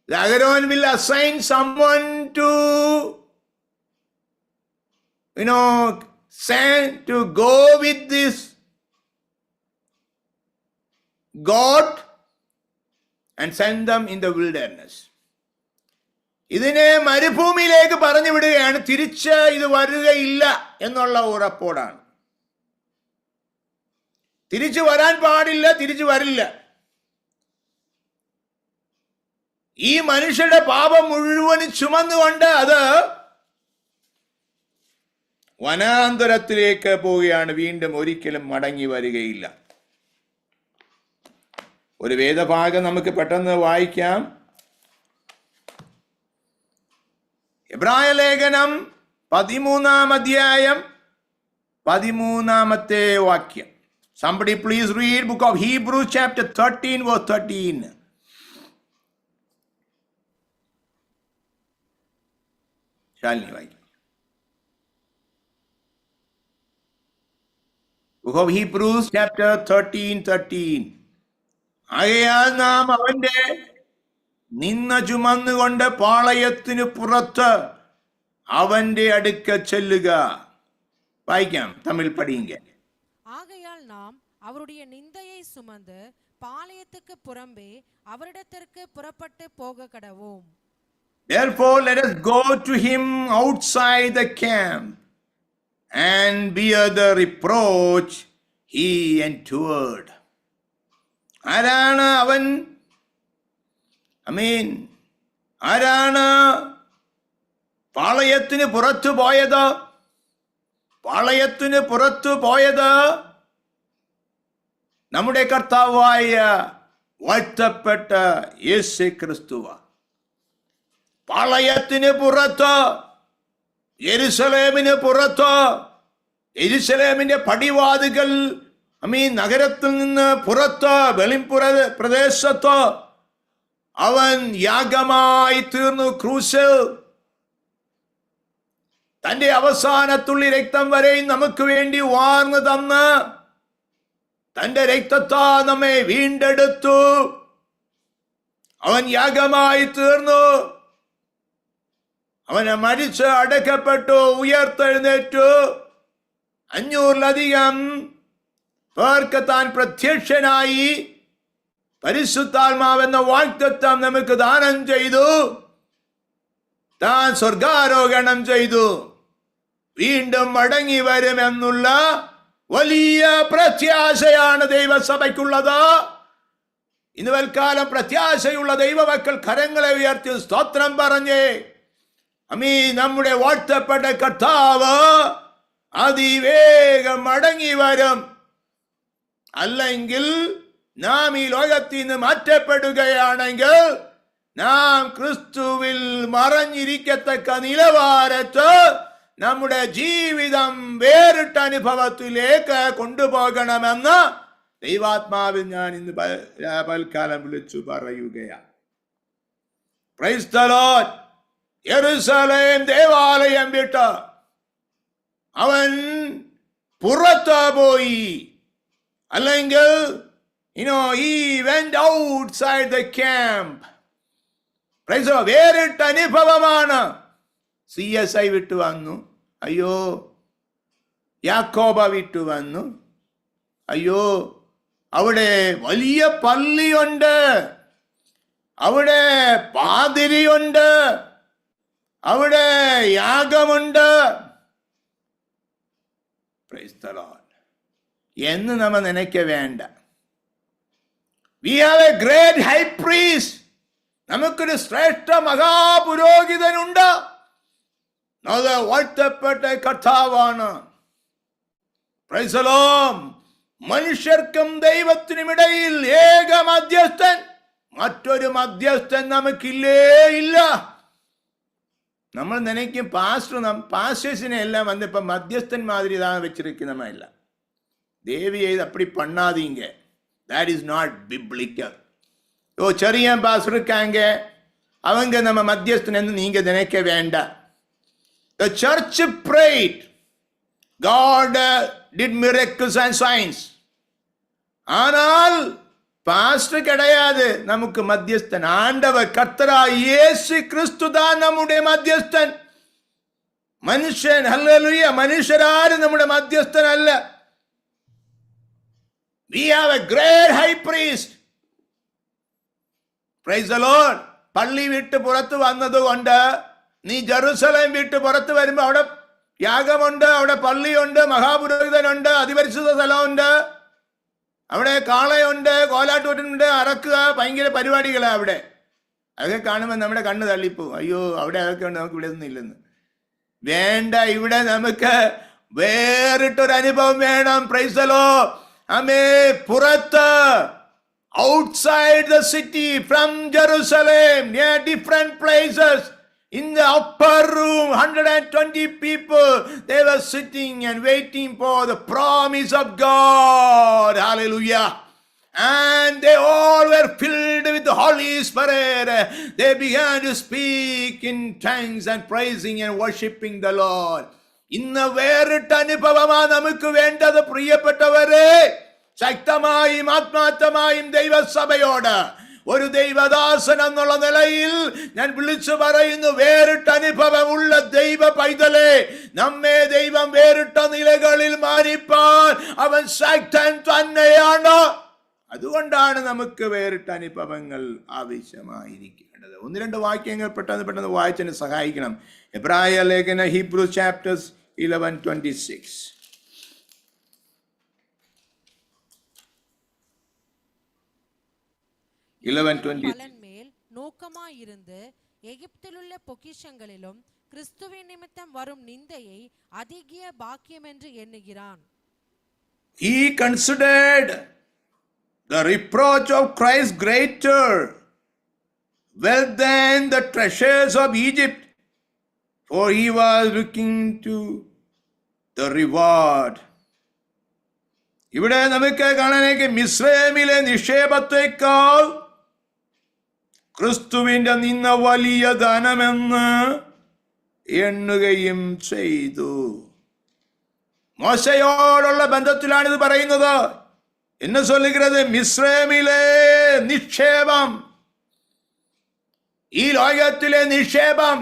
Aaron will assign someone to send to go with this goat and send them in the wilderness. ഇതിനെ മരുഭൂമിയിലേക്ക് പറഞ്ഞു വിടുകയാണ്. തിരിച്ച് ഇത് വരികയില്ല എന്നുള്ള ഉറപ്പോടാണ്. തിരിച്ചു വരാൻ പാടില്ല, തിരിച്ചു വരില്ല. ഈ മനുഷ്യരുടെ പാപം മുഴുവനും ചുമന്നുകൊണ്ട് അത് വനാന്തരത്തിലേക്ക് പോവുകയാണ്. വീണ്ടും ഒരിക്കലും മടങ്ങി വരികയില്ല. ഒരു വേദഭാഗം നമുക്ക് പെട്ടെന്ന് വായിക്കാം. എബ്രായ ലേഖനം 13-ാം അധ്യായം 13-ാമത്തെ വാക്യം. Somebody please read book of Hebrews chapter 13 verse 13. Shalini വായിക്കും. Book of Hebrews chapter 13:13. ആകയാൽ നാം അവന്റെ നിന്ന ചുമന്നുകൊണ്ട് പാളയത്തിനു പുറത്ത് അവന്റെ അടുക്ക ചെല്ലുക. വായിക്കാം, തമിഴ് പഠിയുക.
ஆகையால் நாம் அவருடைய நிந்தையை சுமந்து பாளையத்துக்கு புறம்பே அவரிடத்திற்கு புறப்பட்டு போக கடவோம்.
Therefore let us go to him outside the camp and bear the reproach he endured. ആരാണ് അവൻ? ആരാണ് പാളയത്തിന് പുറത്തു പോയത്? പാളയത്തിന് പുറത്തു പോയത് നമ്മുടെ കർത്താവായ വാഴ്ത്തപ്പെട്ട യേശു ക്രിസ്തുവ. പാളയത്തിന് പുറത്ത്, യെരുശലേമിന് പുറത്ത്, യെരുശലേമിന്റെ പടിവാതികൾ നഗരത്തിൽ നിന്ന് പുറത്ത് വെളിമ്പുറ പ്രദേശത്ത് അവൻ യാഗമായി തീർന്നു. ക്രൂശിൽ തന്റെ അവസാനത്തുള്ളി രക്തം വരെയും നമുക്ക് വേണ്ടി വാർന്നു തന്ന് തന്റെ രക്തത്താ നമ്മെ വീണ്ടെടുത്തു. അവൻ യാഗമായി തീർന്നു. അവനെ മരിച്ച് അടക്കപ്പെട്ടു, ഉയർത്തെഴുന്നേറ്റു. 500-ലധികം പേർക്ക് താൻ പ്രത്യക്ഷനായി പരിശുദ്ധാത്മാവെന്ന വാഗ്ദത്തം നമുക്ക് ദാനം ചെയ്തു. താൻ സ്വർഗാരോഹണം ചെയ്തു. വീണ്ടും മടങ്ങി വരുമെന്നുള്ള വലിയ പ്രത്യാശയാണ് ദൈവസഭയ്ക്കുള്ളത്. ഇന്ന് വൽക്കാലം പ്രത്യാശയുള്ള ദൈവമക്കൾ കരങ്ങളെ ഉയർത്തി സ്തോത്രം പറഞ്ഞേ. നമ്മുടെ വാഴ്ത്തപ്പെട്ട കർത്താവ് അതിവേഗം മടങ്ങി വരും. അല്ലെങ്കിൽ നാം ഈ ലോകത്തിൽ നിന്ന് മാറ്റപ്പെടുകയാണെങ്കിൽ നാം ക്രിസ്തുവിൽ മറഞ്ഞിരിക്കത്തക്ക നിലവാരത്ത് നമ്മുടെ ജീവിതം വേറിട്ട അനുഭവത്തിലേക്ക് കൊണ്ടുപോകണമെന്ന് ദൈവാത്മാവിൽ ഞാൻ ഇന്ന് പൽക്കാലം വിളിച്ചു പറയുകയാണ്. Praise the Lord. യെരൂശലേം ദേവാലയം വിട്ട് അവൻ പുറത്ത് പോയി. അല്ലെങ്കിൽ he went outside the camp. Praise the Lord. വേറിട്ട അനുഭവമാണ്. CSI വിട്ടു വന്നു, അയ്യോ. യാക്കോബ വിട്ടു വന്നു, അയ്യോ. അവിടെ വലിയ പള്ളിയുണ്ട്. അവിടെ പാതിരിയുണ്ട്, അവിടെ യാഗമുണ്ട്. Praise the Lord. എന്ന് നമ്മ നനയ്ക്ക വേണ്ട. We have a great high priest. നമുക്കൊരു ശ്രേഷ്ഠ മഹാപുരോഹിതനുണ്ട്. അത് വാഴ്ത്തപ്പെട്ട കർത്താവാണ്. Praise the Lord. മനുഷ്യർക്കും ദൈവത്തിനും ഇടയിൽ ഏക മധ്യസ്ഥൻ, മറ്റൊരു മധ്യസ്ഥൻ നമുക്കില്ലേ ഇല്ല. നമ്മൾ നനയ്ക്കും പാസ്റ്റേഴ്സിനെ എല്ലാം വന്നിപ്പോ മധ്യസ്ഥൻ മാതിരി ഇതാണ് വെച്ചിരിക്കുന്നമല്ല. ദേവി ചെയ്ത് അപ്പടി പണ്ണാതീങ്ക. That is not biblical. ചെറിയ പാസ്റ്റർ இருக்காங்க, அவங்க நம்ம மத்தியஸ்தன் என்று நீங்க நினைக்க வேண்டாம். The church prayed. God did miracles and signs. ஆனால் பாஸ்டர் கிடையாது நமக்கு மத்தியஸ்தன். ஆண்டவர் கர்த்தராகிய இயேசு கிறிஸ்து தான் நம்முடைய மத்தியஸ்தன். மனுஷன் ஹல்லேலூயா, மனுஷராரும் நம்முடைய மத்தியஸ்தன் அல்ல. We have a great high priest. Praise the Lord. പള്ളി വിട്ട് പുറത്ത് വന്നതുകൊണ്ട് നീ ജെറുസലേം വിട്ട് പുറത്ത് വരുമ്പോൾ അവിടെ യാഗമുണ്ട്, അവിടെ പള്ളിയുണ്ട്, മഹാപുരോഹിതനുണ്ട്, അതിപരിശുദ്ധ സ്ഥലമുണ്ട്, അവിടെ കാളയുണ്ട്, കോലാട്ടൂറ്റുണ്ട്, അറക്കുക, ഭയങ്കര പരിപാടികളാണ് അവിടെ. അതൊക്കെ കാണുമ്പോൾ നമ്മുടെ കണ്ണ് തള്ളിപ്പോവും. അയ്യോ അവിടെ അതൊക്കെ ഉണ്ട്, നമുക്ക് ഇവിടെ ഒന്നും ഇല്ലെന്ന്. വേണ്ട, ഇവിടെ നമുക്ക് വേറിട്ടൊരു അനുഭവം വേണം. Praise the Lord. ആമേ, പുറത്ത്, outside the city, from Jerusalem, near different places, in the upper room, 120 people, they were sitting and waiting for the promise of God. Hallelujah. And they all were filled with the Holy Spirit. They began to speak in tongues and praising and worshiping the Lord. ഇന്ന് വേറിട്ട അനുഭവമാണ് നമുക്ക് വേണ്ടത് പ്രിയപ്പെട്ടവരെ. ശക്തമായും ആത്മാർത്ഥമായും ദൈവസഭയോട് ഒരു ദൈവദാസൻ എന്നുള്ള നിലയിൽ ഞാൻ വിളിച്ചു പറയുന്നു, വേറിട്ട അനുഭവമുള്ള ദൈവ പൈതലെ, നമ്മെ ദൈവം വേറിട്ട നിലകളിൽ മാനിപ്പാൻ അവൻ ശക്തൻ തന്നെയാണ്. അതുകൊണ്ടാണ് നമുക്ക് വേറിട്ട അനുഭവങ്ങൾ ആവശ്യമായിരിക്കേണ്ടത്. ഒന്ന് രണ്ട് വാക്യങ്ങൾ പെട്ടെന്ന് വായിച്ചതിന് സഹായിക്കണം. എബ്രായ ലേഖന ഹീബ്രൂസ് ചാപ്റ്റേഴ്സ് 11:26. 11:20.
பலன் மேல் நோக்கமாயிருந்து எகிப்திலுள்ள பொக்கிஷங்களிலும் கிறிஸ்துவின் நிமித்தம் வரும் நிந்தையை அதிக பாக்கியம் என்று எண்ணுகிறான்.
He considered the reproach of Christ greater wealth than the treasures of Egypt, for he was looking to the reward. ഇവിടെ നമുക്ക് കാണാനേക്ക് മിസ്രൈമിലെ നിക്ഷേപത്തെക്കാൾ ക്രിസ്തുവിന്റെ നിന്ന വലിയ ധനമെന്ന് എണ്ണുകയും ചെയ്തു. മോശയോടുള്ള ബന്ധത്തിലാണ് ഇത് പറയുന്നത്. എന്ന് ചൊല്ലുகிறது, മിസ്രൈമിലെ നിക്ഷേപം, ഈ ലോകത്തിലെ നിക്ഷേപം,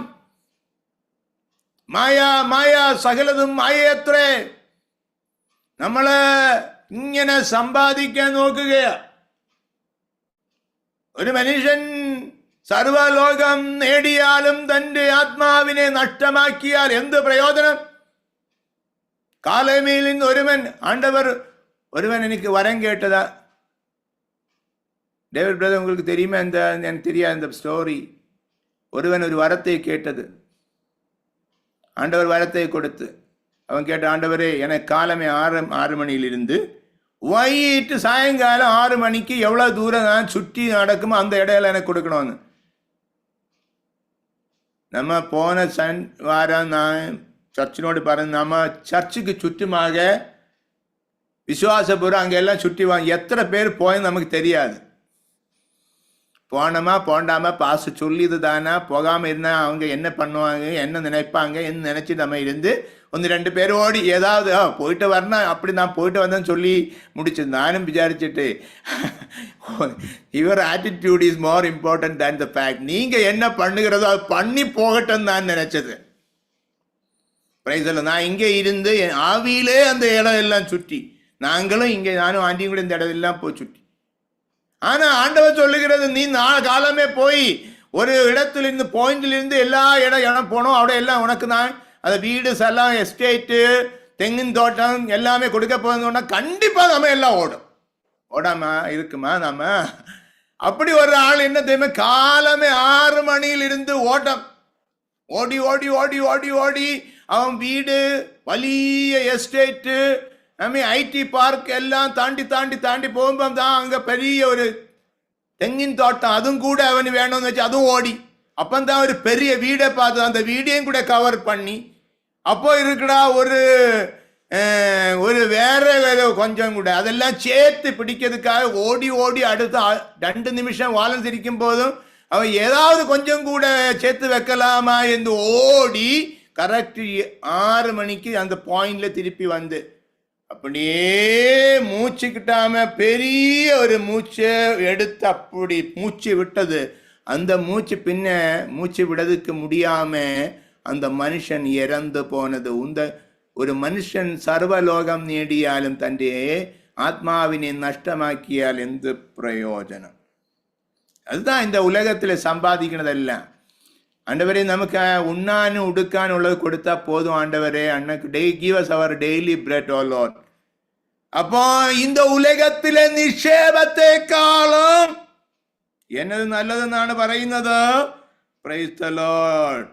മായ സകലതും മായത്രേ. നമ്മള് ഇങ്ങനെ സമ്പാദിക്കാൻ നോക്കുകയാ. ഒരു മനുഷ്യൻ സർവലോകം നേടിയാലും തന്റെ ആത്മാവിനെ നഷ്ടമാക്കിയാൽ എന്ത് പ്രയോജനം? കാലമേൽ നിന്ന് ഒരുവൻ എനിക്ക് വരം കേട്ടതാ. ഡേവിഡ് ബ്രദർ, உங்களுக்கு தெரியுமா எனக்கு தெரியாது இந்த ஸ்டோரி. ஒருவன் ஒரு வரத்தை கேட்டது, ஆண்டவர் வரத்தை கொடுத்து அவன் கேட்ட, ஆண்டவரே எனக்கு காலமே 6 மணியிலிருந்து வൈകിട്ട് சாயங்காலம் 6 மணிக்கு எவ்வளோ தூரம் நான் சுற்றி நடக்குமோ அந்த இடையில எனக்கு கொடுக்கணும்னு. நம்ம போன வாரம் நான் சர்ச்சினோடு പറഞ്ഞു, நம்ம சர்ச்சுக்கு ചുറ്റുமாக விசுவாசபுரம் அங்கெல்லாம் சுற்றி வாங்க. எத்தனை பேர் போய் நமக்கு தெரியாது. போனோமா போண்டாமா பாச சொல்லிது தானா, போகாமல் இருந்தால் அவங்க என்ன பண்ணுவாங்க, என்ன நினைப்பாங்க என்று நினச்சி நம்ம இருந்து 1-2 பேர் ஓடி ஏதாவது போயிட்டு வரணும், அப்படி நான் போயிட்டு வந்தேன்னு சொல்லி முடிச்சு. நானும் விசாரிச்சுட்டு, your attitude is more important than the fact. நீங்கள் என்ன பண்ணுகிறதோ அது பண்ணி போகட்டும் நான் நினச்சது. பிரைஸ்ல நான் இங்கே இருந்து ஆவியிலே அந்த இடம் எல்லாம் சுற்றி, நாங்களும் இங்கே நானும் ஆண்டியும் கூட இந்த இடம் எல்லாம் போய் சுற்றி, ஆனா ஆண்டவர் சொல்லுகிறது, நீ காலமே போய் ஒரு இடத்திலிருந்து பாயிண்டிலிருந்து எல்லா இடம் போனோம், അവിടെ எல்லாம் உனக்கு தான் அது வீடு சலம் எஸ்டேட்டு தெங்கின் தோட்டம் எல்லாமே கொடுக்க போகிறோம்னா கண்டிப்பா நம்ம எல்லாம் ஓடாம இருக்குமா நம்ம? அப்படி ஒரு ஆள் என்ன தெரியுமா, காலமே 6 மணியிலிருந்து ஓட்டம், ஓடி ஓடி ஓடி ஓடி ஓடி அவன் வீடு വലിയ எஸ்டேட்டு ஐடி பார்க் எல்லாம் தாண்டி தாண்டி தாண்டி போகும்போது தான் அங்க பெரிய ஒரு தெங்கின் தோட்டம், அதுவும் கூட அவனு வேணும்னு வச்சு அதுவும் ஓடி அப்பந்தான் ஒரு பெரிய வீடை பார்த்து அந்த வீடையும் கூட கவர் பண்ணி அப்போ இருக்குடா ஒரு வேற கொஞ்சம் கூட அதெல்லாம் சேர்த்து பிடிக்கிறதுக்காக ஓடி ஓடி அடுத்த 2 நிமிஷம் வாழம் சிரிக்கும் போதும் அவன் ஏதாவது கொஞ்சம் கூட சேர்த்து வைக்கலாமா என்று ஓடி கரெக்ட் 6 மணிக்கு அந்த பாயிண்ட்ல திருப்பி வந்து அப்படியே மூச்சுக்கிட்டாம பெரிய ஒரு மூச்சு எடுத்து அப்படி மூச்சு விட்டது. அந்த மூச்சு விடதுக்கு முடியாம அந்த மனுஷன் இறந்து போனது. ஒரு மனுஷன் சர்வலோகம் നേടിയാലും തൻ്റെ ആത്മാവിനെ നഷ്ടമാക്കിയാൽ എന്ത് പ്രയോജനം? அதுதான் இந்த உலகத்தில் சம்பாதிக்கிறதெல்லாம். ஆண்டவரே, நமக்கு உண்ணாനും உடுக்காനും உള്ളത് கொடுத்தா போதும் ஆண்டவரே. அன்னைக்கு give us our daily bread, oh Lord. அப்போ இந்த உலகத்திലെ നിക്ഷേപത്തെക്കാളും എന്നത് നല്ലതെന്നാണ് പറയുന്നത്. Praise the Lord.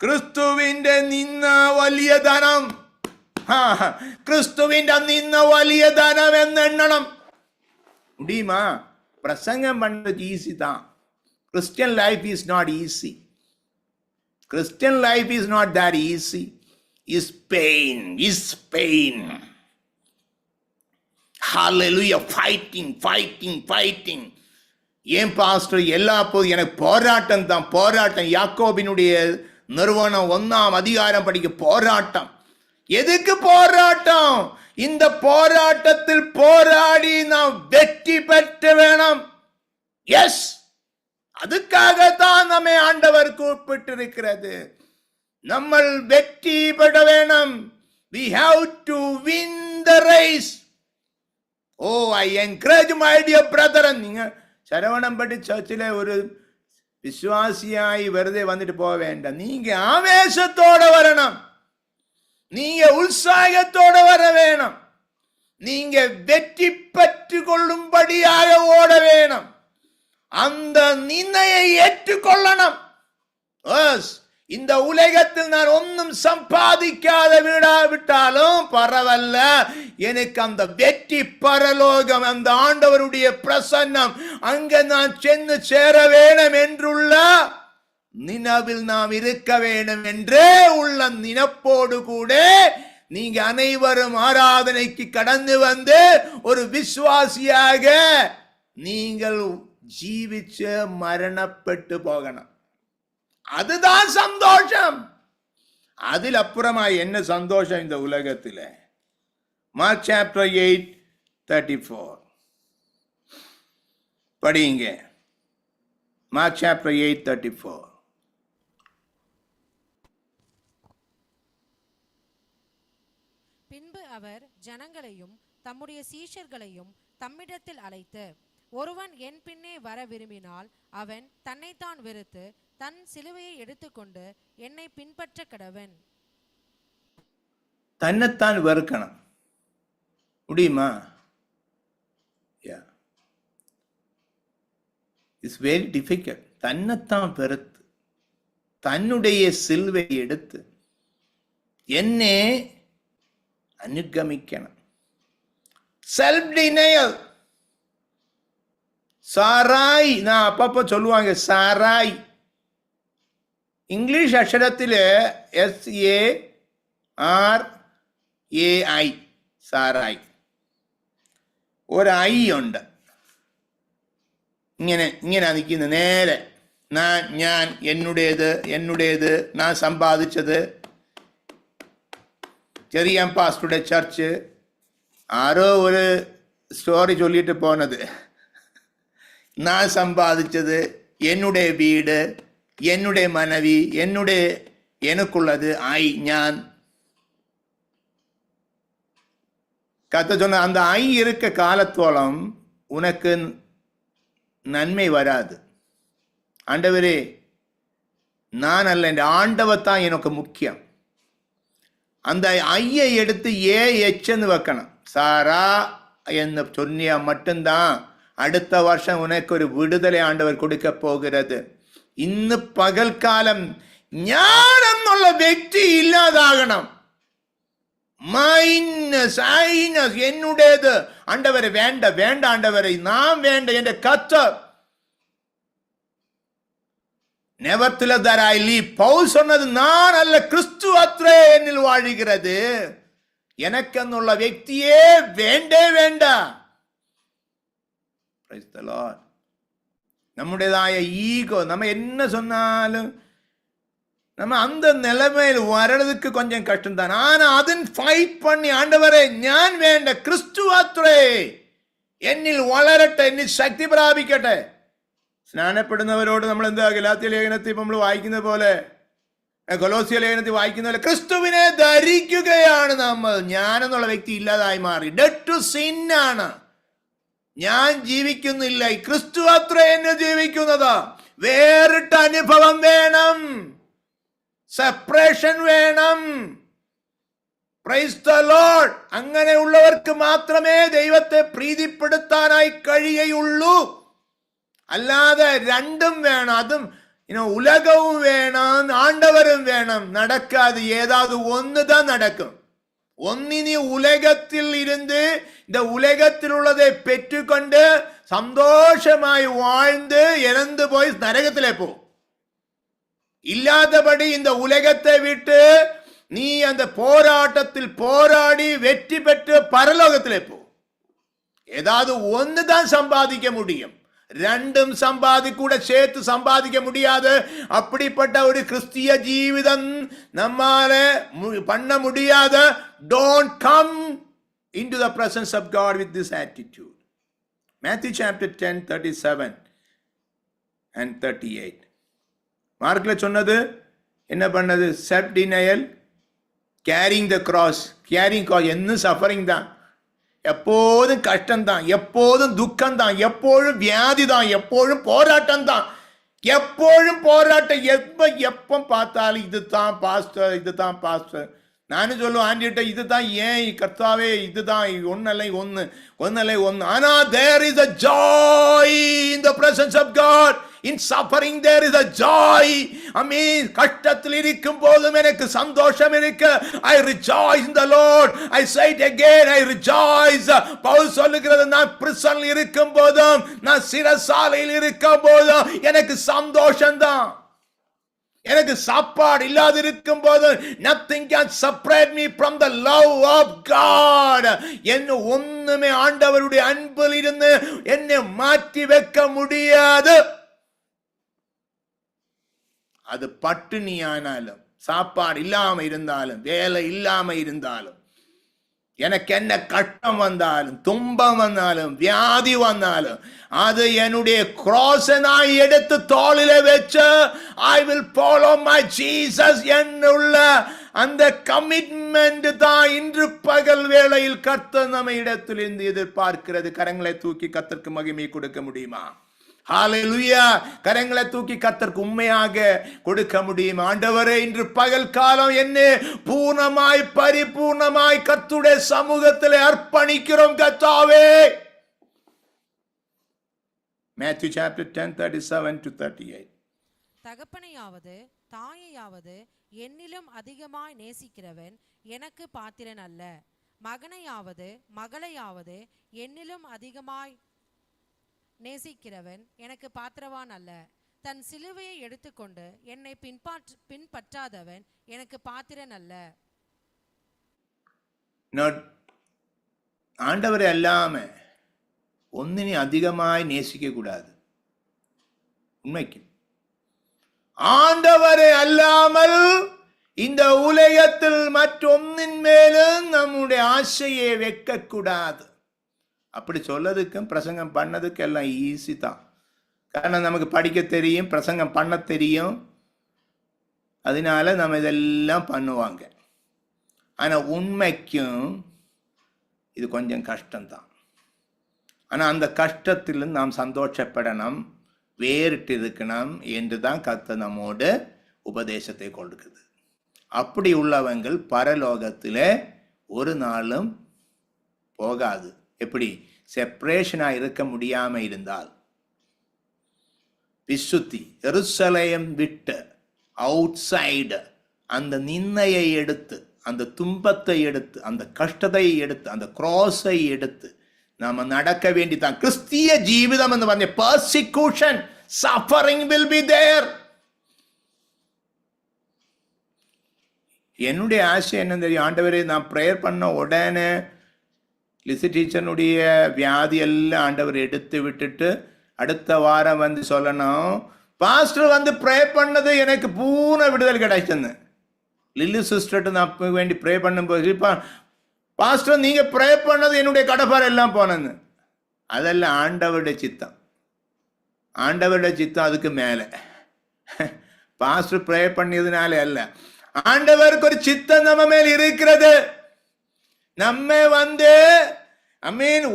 ക്രിസ്തുവിന്റെ നിന്ന വലിയ ധനം, ക്രിസ്തുവിന്റെ നിന്ന വലിയ ധനം എന്നെണ്ണണം முடியுமா? பிரசங்கம் பண்றது ஈஸி தான். Christian life is not easy. Christian life is not that easy. Is pain. Hallelujah. Fighting. ஏன் பாஸ்டர் எல்லா போதும் எனக்கு போராட்டம் தான், போராட்டம். யாக்கோபினுடைய நிறுவனம் 1ஆம் அதிகாரம் படிக்க போராட்டம். எதுக்கு போராட்டம்? இந்த போராட்டத்தில் போராடி நாம் வெற்றி பெற்ற வேணும். எஸ், அதுக்காகத்தான் நம்மை ஆண்டவர் கூப்பிட்டிருக்கிறது. நம்ம வெற்றி பெற வேணும். We have to win the race. Oh, I encourage my dear brethren. நீங்க சரவணம்பட்டி சர்ச்சில் ஒரு விசுவாசியாய் வெறுதே வந்துட்டு போக வேண்டாம். நீங்க ஆவேசத்தோட வரணும், நீங்க உற்சாகத்தோட வர வேணும், நீங்க வெற்றி பெற்று கொள்ளும்படியாக ஓட வேணும். அந்த நிந்தையை ஏற்றுக்கொள்ளணும். இந்த உலகத்தில் நான் ஒன்றும் சம்பாதிக்காத விட்டாலும் பரவாயில்ல, எனக்கு அந்த வெற்றி பரலோகம், அந்த ஆண்டவருடைய பிரசன்னம் அங்க நான் சென்று சேர வேணும் என்றுள்ள நினைவில் நாம் இருக்க வேண்டும் என்றே உள்ள நினைப்போடு கூட நீங்க அனைவரும் ஆராதனைக்கு கடந்து வந்து ஒரு விசுவாசியாக நீங்கள் ஜீவிச்சு மரணப்பட்டு போகணும். அதுதான் சந்தோஷம். அதில் அப்புறமா என்ன சந்தோஷம் இந்த உலகத்தில்? மார்க் சாப்டர் 8:34 படிங்க. Mark chapter 8:34.
பின்பு அவர் ஜனங்களையும் தம்முடைய சீஷர்களையும் தம்மிடத்தில் அழைத்து, ஒருவன் என் பின்னே வர விரும்பினால் அவன் தன்னைத்தான் வெறுத்து தன் சிலுவையை எடுத்துக்கொண்டு என்னை பின்பற்ற கடவன்.
தன்னைத்தான் வெறுக்கணும் முடியுமா? It's very difficult. தன்னைத்தான் வெறுத்து தன்னுடைய சிலுவை எடுத்து என்னை அனுகமிக்கணும். Self denial. சாராய், நான் அப்பப்போ சொல்லுவாங்க சாராய். இங்கிலீஷ் அக்ஷரத்தில் SARAI സാറായി ഒരു ഐ ഉണ്ട്. ഇങ്ങനെ നിൽക്കുന്ന നേരെ. ഞാൻ എന്നുടേത് ഞാൻ സമ്പാദിച്ചത്. ചെറിയ പാസ്റ്ററുടെ ചർച്ച് ആരോ ഒരു സ്റ്റോറി ചൊല്ലിയിട്ട് പോണത്. ഞാൻ സമ്പാദിച്ചത്, என்னுடைய வீடு, என்னுடைய மனைவி, எனக்குள்ளது ഞാൻ. கர்த்தர் சொன்ன அந்த ஐ இருக்க காலத்தோളം உனக்கு நன்மை வராது. ஆண்டவரே, நான் அல்ல, என் ஆண்டவர் தான் எனக்கு முக்கியம். அந்த ஐயை எடுத்து எச்ன்னு வைக்கணும். சாரா എന്ന് சொன்னியா மட்டும்தான் അടുത്ത വർഷം உனக்கு ஒரு விடுதலை ஆண்டவர் கொடுக்க போகிறது. ഇന്ന് പകൽക്കാലം ഞാൻ എന്നുള്ള വ്യക്തി ഇല്ലാതാകണം. മൈനസ് ഐനസ് என்னுடையது. ஆண்டவரை வேண்ட வேண்ட, ஆண்டவரை நான் வேண்ட, என்ற கர்த்தர். Nevertheless that I live. Pavul சொன்னது நான் அல்ல, கிறிஸ்து அത്രേ എന്നിൽ வாழுகிறது. எனக்கு എന്നുള്ള വ്യക്തിയെ വേണ്ടേ വേണ്ട. Praise the Lord. நம்முடையதாய ஈகோ, நம்ம என்ன சொன்னாலும் நம்ம அந்த நிலைமையில் வர்றதுக்கு கொஞ்சம் கஷ்டம்தான். ஆனா அதன் ஃபைட் பண்ணி, ஆண்டவரே ഞാൻ വേണ്ട, ക്രിസ്തു അത്രേ എന്നിൽ വളരട്ടെ, എന്നിൽ ശക്തി പ്രാപിക്കട്ടെ. സ്നാനപ്പെടുന്നവരോട് നമ്മൾ എന്താ ഗലാത്യ ലേഖനത്തിൽ നമ്മൾ വായിക്കുന്ന പോലെ, കൊലോസ്യ ലേഖനത്തിൽ വായിക്കുന്ന പോലെ, ക്രിസ്തുവിനെ ധരിക്കുകയാണ് നമ്മൾ. ഞാൻ എന്നുള്ള വ്യക്തി ഇല്ലാതായി മാറി. ഡെഡ് ടു സിൻ ആണ്. ഞാൻ ജീവിക്കുന്നില്ല, ക്രിസ്തു അത്രേ എന്നെ ജീവിക്കുന്നത്. വേറിട്ട അനുഭവം വേണം, സെപ്പറേഷൻ വേണം. Praise the Lord. അങ്ങനെയുള്ളവർക്ക് മാത്രമേ ദൈവത്തെ പ്രീതിപ്പെടുത്താനായി കഴിയുള്ളൂ. അല്ലാതെ രണ്ടും വേണം, അതും ഉലകവും വേണം, ആണ്ടവരും വേണം. നടക്കാതെ ഏതാவது ஒன்று தான் நடக்கும். ஒன்னினி உலகத்தில் இருந்து இந்த உலகத்தில் உள்ளதை பெற்றுக்கொண்டு சந்தோஷமாய் வாழ்ந்து இறந்து போய் நரகத்திலே போ. இல்லாதபடி இந்த உலகத்தை விட்டு நீ அந்த போராட்டத்தில் போராடி வெற்றி பெற்று பரலோகத்திலே போ. ஏதாவது ஒன்று தான் சம்பாதிக்க முடியும், ரெண்டும் கூட சேர்த்து சம்பாதிக்க முடியாது. அப்படிப்பட்ட ஒரு கிறிஸ்திய ஜீவிதம் நம்மால பண்ண முடியாது. Don't come into the presence of God with this attitude. Matthew chapter 10:37 and 38. மார்க்ல சொன்னது என்ன பண்ணது? Self denial, carrying the cross. Carrying cross என்ன சஃபரிங் தான், எப்போதும் கஷ்டம்தான், எப்போதும் துக்கம்தான், எப்போதும் வியாதி தான், எப்போதும் போராட்டம் தான், எப்போதும் போராட்டம். எப்ப பார்த்தாலும் இதுதான் பாஸ்டர், இதுதான் பாஸ்டர். நானும் சொல்லுவேன் ஆண்டிட்ட, இதுதான் ஏன் கர்த்தாவே, இதுதான் ஒன்னலை ஒன்னு. ஆனா there is a joy in the presence of God. In suffering there is a joy. I mean, கஷ்டத்தில் இருக்கும் போதும் எனக்கு சந்தோஷம் இருக்கு. I rejoice in the Lord. I say it again, I rejoice. Pavul சொல்லுகிறது, நான் பிரிசனில் இருக்கும் போதும், நான் சிறைசாலையில் இருக்கும் போதும் எனக்கு சந்தோஷம்தான். எனக்கு சாப்பாடு இல்லாதிருக்கும் போது nothing can separate me from the love of God. என்ன ஒண்ணுமே ஆண்டவருடைய அன்பில் இருந்து என்னை மாற்றி வைக்க முடியாது. அது பட்டினியானாலும், சாப்பாடு இல்லாம இருந்தாலும், வேலை இல்லாம இருந்தாலும், எனக்கு என்ன கஷ்டம் வந்தாலும், துன்பம் வந்தாலும், வியாதி வந்தாலும், அது என்னுடைய கிராஸை நான் எடுத்து தோளில வச்சு I will follow my Jesus என்னுள்ள அந்த கமிட்மெண்ட் தான் இன்று பகல் வேளையில் கர்த்தர் நம்ம இடத்திலிருந்து எதிர்பார்க்கிறது. கரங்களை தூக்கி கர்த்தருக்கு மகிமை கொடுக்க முடியுமா? ஹalleluya. கரங்களை தூக்கி கர்த்தருக்கு உண்மையாக கொடுக்க முடியும். ஆண்டவரே, இன்று பகல் காலம் என்ன பூர்ணமாய் பரிபூர்ணமாய் கர்த்தருடைய சமூகத்தில் அர்ப்பணிக்கிறோம் கர்த்தாவே. Matthew chapter 10:37 to 38.
தகப்பனையாவது தாயையாவது என்னிலும் அதிகமாய் நேசிக்கிறவன் எனக்கு பாத்திரன் அல்ல. மகனையாவது மகளையாவது என்னிலும் அதிகமாய் நேசிக்கிறவன் எனக்கு பாத்திரவான் அல்ல. தன் சிலுவையை எடுத்துக்கொண்டு என்னை பின்பற்றாதவன் எனக்கு பாத்திரன் அல்ல.
ஆண்டவரை அல்லாம ஒன்னினை அதிகமாய் நேசிக்க கூடாது. உண்மைக்கு ஆண்டவரை அல்லாமல் இந்த உலகத்தில் மற்றொன்னின் மேலும் நம்முடைய ஆசையை வைக்க கூடாது. அப்படி சொல்லதுக்கும் பிரசங்கம் பண்ணதுக்கு எல்லாம் ஈஸி தான். காரணம் நமக்கு படிக்க தெரியும், பிரசங்கம் பண்ண தெரியும், அதனால நம்ம இதெல்லாம் பண்ணுவாங்க. ஆனால் உண்மைக்கும் இது கொஞ்சம் கஷ்டம்தான். ஆனால் அந்த கஷ்டத்திலும் நாம் சந்தோஷப்படணும், வேறிட்டு இருக்கணும் என்று தான் கர்த்தர் நம்மோடு உபதேசத்தை கொடுக்குது. அப்படி உள்ளவங்கள் பரலோகத்தில் ஒரு நாளும் போகாது. எப்படி? செப்பரேஷனாக இருக்க முடியாமல் இருந்தால், விசுத்தி எருசலேம் விட்டு அவுட் சைடு அந்த நிந்தையை எடுத்து, அந்த துன்பத்தை எடுத்து, அந்த கஷ்டத்தை எடுத்து, அந்த கிராஸை எடுத்து நாம நடக்க வேண்டிதான் கிறிஸ்திய ஜீவிதம் എന്ന് പറഞ്ഞ persecution, suffering will be there. என்னுடைய ஆசை என்ன தெரியும்? ஆண்டவரே, நான் ப்ரேயர் பண்ண உடனே லிசி டீச்சருடைய வியாதி எல்லாம் ஆண்டவர் எடுத்து விட்டுட்டு அடுத்த வாரம் வந்து சொல்லணும், பாஸ்டர் வந்து ப்ரே பண்ணது எனக்கு பூர்ண விடுதல் கிடைச்சுன்னு. லில்லி சிஸ்டர்ட்டு நான் வேண்டி ப்ரே பண்ணும்போது, பாஸ்டர் நீங்க ப்ரே பண்ணது என்னுடைய கடப்பாறை எல்லாம் போனது. அதெல்லாம் ஆண்டவருடைய சித்தம். ஆண்டவருடைய சித்தம் அதுக்கு மேலே. பாஸ்டர் ப்ரே பண்ணியதுனால அல்ல, ஆண்டவருக்கு ஒரு சித்தம் நம்ம மேல் இருக்கிறது. நம்ம வந்து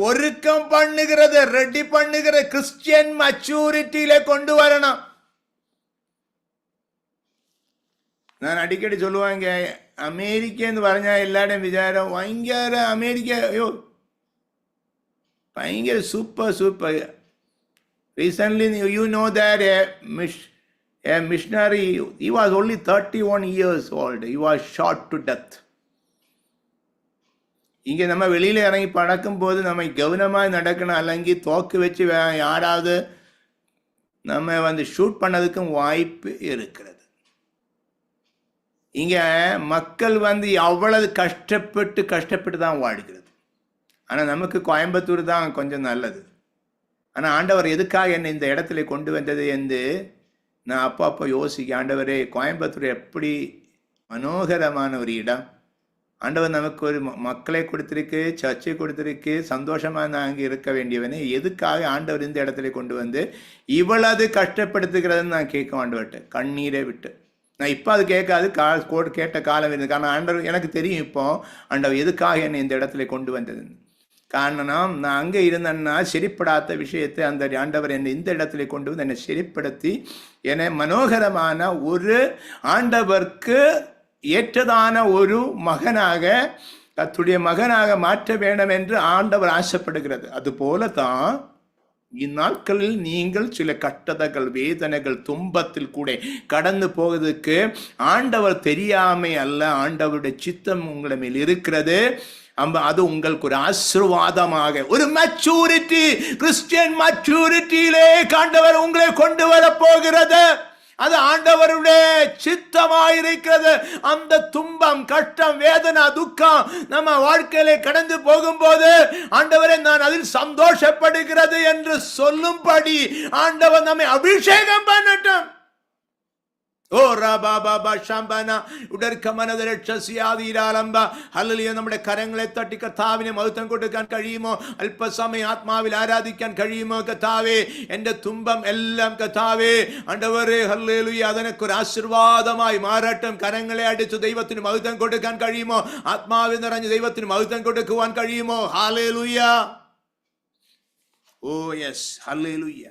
ஒருக்கம் பண்ணுகிறது, ரெடி பண்ணுகிற கிறிஸ்டியன் மெச்சூரிட்டியில கொண்டு வரணும். நான் அடிக்கடி சொல்லுவாங்க, அமெரிக்கன்னு പറഞ്ഞ எல்லாரும் விசாரம் பயங்கர அமெரிக்க, ஐயோ பயங்கர super super. Recently you know that a missionary, he was only 31 years old, he was shot to death. இங்கே நம்ம வெளியில் இறங்கி பறக்கும் போது நம்ம கவனமாக நடக்கணும், அல்லங்கி தோக்கு வச்சு யாராவது நம்ம வந்து ஷூட் பண்ணதுக்கும் வாய்ப்பு இருக்கிறது. இங்கே மக்கள் வந்து அவ்வளவு கஷ்டப்பட்டு தான் வாழ்கிறது. ஆனால் நமக்கு கோயம்புத்தூர் தான் கொஞ்சம் நல்லது. ஆனால் ஆண்டவர் எதுக்காக என்னை இந்த இடத்துல கொண்டு வந்தது என்று நான் அப்போ யோசிக்க, ஆண்டவரே கோயம்புத்தூர் எப்படி மனோகரமான ஒரு இடம், ஆண்டவர் நமக்கு ஒரு மக்களை கொடுத்திருக்கு, சர்ச்சை கொடுத்திருக்கு, சந்தோஷமாக நான் அங்கே இருக்க வேண்டியவனே, எதுக்காக ஆண்டவர் இந்த இடத்துல கொண்டு வந்து இவ்வளவு கஷ்டப்படுத்துகிறதுன்னு நான் கேட்க ஆண்டவர்கிட்ட கண்ணீரை விட்டு. நான் இப்போ அது கேட்காது, கேட்ட காலம் இருந்தது. காரணம் ஆண்டவர் எனக்கு தெரியும் இப்போ ஆண்டவர் எதுக்காக என்னை இந்த இடத்துல கொண்டு வந்ததுன்னு. காரணம் நான் அங்கே இருந்தேன்னா சரிப்படாத விஷயத்தை அந்த ஆண்டவர் என்னை இந்த இடத்துல கொண்டு வந்து என்னை சரிப்படுத்தி என்னை மனோகரமான ஒரு ஆண்டவருக்கு ஏற்றதான ஒரு மகனாக, கர்த்தருடைய மகனாக மாற்ற வேண்டும் என்று ஆண்டவர் ஆசைப்படுகிறது. அதுபோல தான் இந்நாட்களில் நீங்கள் சில கட்டதங்கள், வேதனைகள், துன்பத்தில் கூட கடந்து போவதற்கு ஆண்டவர் தெரியாமை அல்ல, ஆண்டவருடைய சித்தம் உங்களை மேல் இருக்கிறது. அது உங்களுக்கு ஒரு ஆசீர்வாதமாக, ஒரு மெச்சூரிட்டி, கிறிஸ்டியன் மெச்சூரிட்டியிலே ஆண்டவர் உங்களை கொண்டு வர போகிறது. அது ஆண்டவருடைய சித்தமாயிருக்கிறது. அந்த துன்பம், கஷ்டம், வேதனை, துக்கம் நம்ம வாழ்க்கையிலே கடந்து போகும்போது ஆண்டவரே நான் அதில் சந்தோஷப்படுகிறது என்று சொல்லும்படி ஆண்டவர் நம்மை அபிஷேகம் பண்ணட்டும். ഓ റാബാബാ ശംബന ഉടർക്കമനദരക്ഷസിയാതീരാലംബ ഹല്ലേലൂയ. നമ്മുടെ കരങ്ങളെ തട്ടി കർത്താവിനെ മഹത്വം കൊടുക്കാൻ കഴിയുമോ? അല്പസമയം ആത്മാവിൽ ആരാധിക്കാൻ കഴിയുമോ? കർത്താവേ, എൻ്റെ തുമ്പം എല്ലാം കർത്താവേ ആണ്ടവരേ ഹല്ലേലൂയ അതിനൊരു ആശീർവാദമായി മാറട്ടെ. കരങ്ങളെ അടിച്ചു ദൈവത്തിന് മഹത്വം കൊടുക്കാൻ കഴിയുമോ? ആത്മാവിൽ നിറഞ്ഞ് ദൈവത്തിന് മഹത്വം കൊടുക്കുവാൻ കഴിയുമോ? Hallelujah. Oh yes, hallelujah.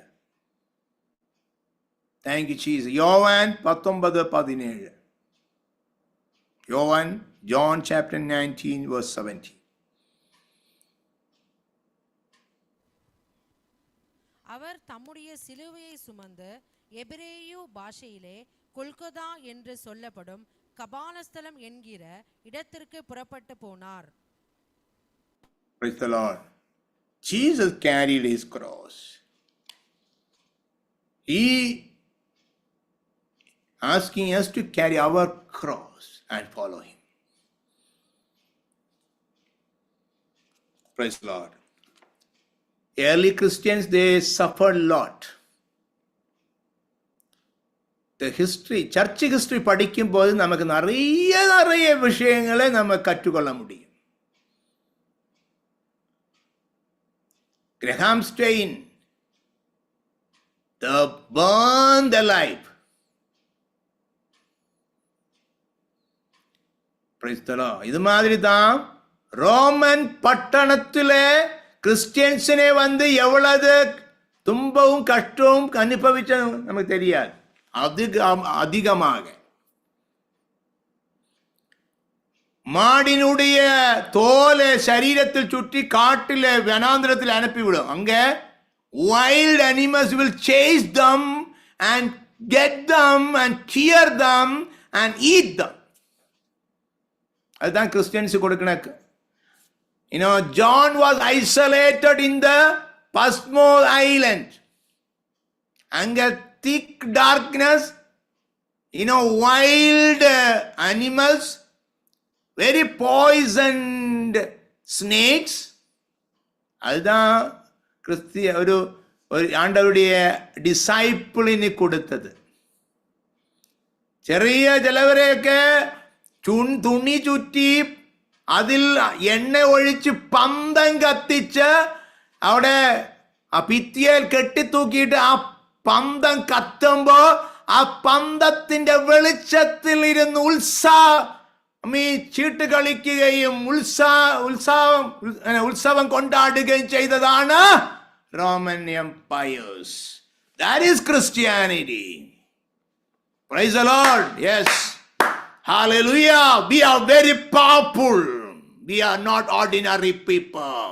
Thank you, Jesus. യോവാൻ 19:17. യോവാൻ, John chapter 19 verse 17.
அவர் தம்முடைய சிலுவையை சுமந்து எபிரேயு பாஷையிலே கொல்கொதா என்று சொல்லப்படும் கபாலஸ்தலம் என்கிற இடத்திற்கு புறப்பட்டு போனார்.
Praise the Lord. Jesus carried his cross. He asking us to carry our cross and follow him. Praise the Lord. Early Christians, they suffered a lot. The history, church history படிக்கும்போது நமக்கு நிறைய விஷயங்களை நம்ம கற்றுக்கொள்ள முடியும். Graham Stein, the burned alive. இது மாதிரி தான் ரோமன் பட்டணத்திலே கிறிஸ்டியன்ஸினே வந்து எவ்வளவு துன்பமும் கஷ்டமும் அனுபவிச்ச நமக்கு தெரியாது. அதிகமாக மாடினுடைய தோலை சரீரத்தில் சுற்றி காட்டில் வனாந்திரத்தில் அனுப்பிவிடும். அங்க wild animals will chase them and get them and tear them and eat them. அதுதான் கிறிஸ்டியன்ஸ் கொடுக்கிற. John was isolated in the Patmos island. அங்க thick darkness, wild animals, very poisoned snakes. அதுதான் கிறிஸ்திய ஒரு ஆண்டவருடைய டிசைப்பிளிന് കൊടുത്തത്. ചെറിയ ചിലവരെയൊക്കെ തുണി ചുറ്റി അതിൽ എണ്ണ ഒഴിച്ച് പന്തം കത്തിച്ച് അവിടെ ആ ഭിത്തിയിൽ കെട്ടിത്തൂക്കിയിട്ട് ആ പന്തം കത്തുമ്പോ ആ പന്തത്തിന്റെ വെളിച്ചത്തിൽ ഇരുന്ന് ചീട്ട് കളിക്കുകയും ഉത്സവം കൊണ്ടാടുകയും ചെയ്തതാണ് Roman empires. That is Christianity. Praise the Lord. Yes. Hallelujah. We are very powerful. We are not ordinary people.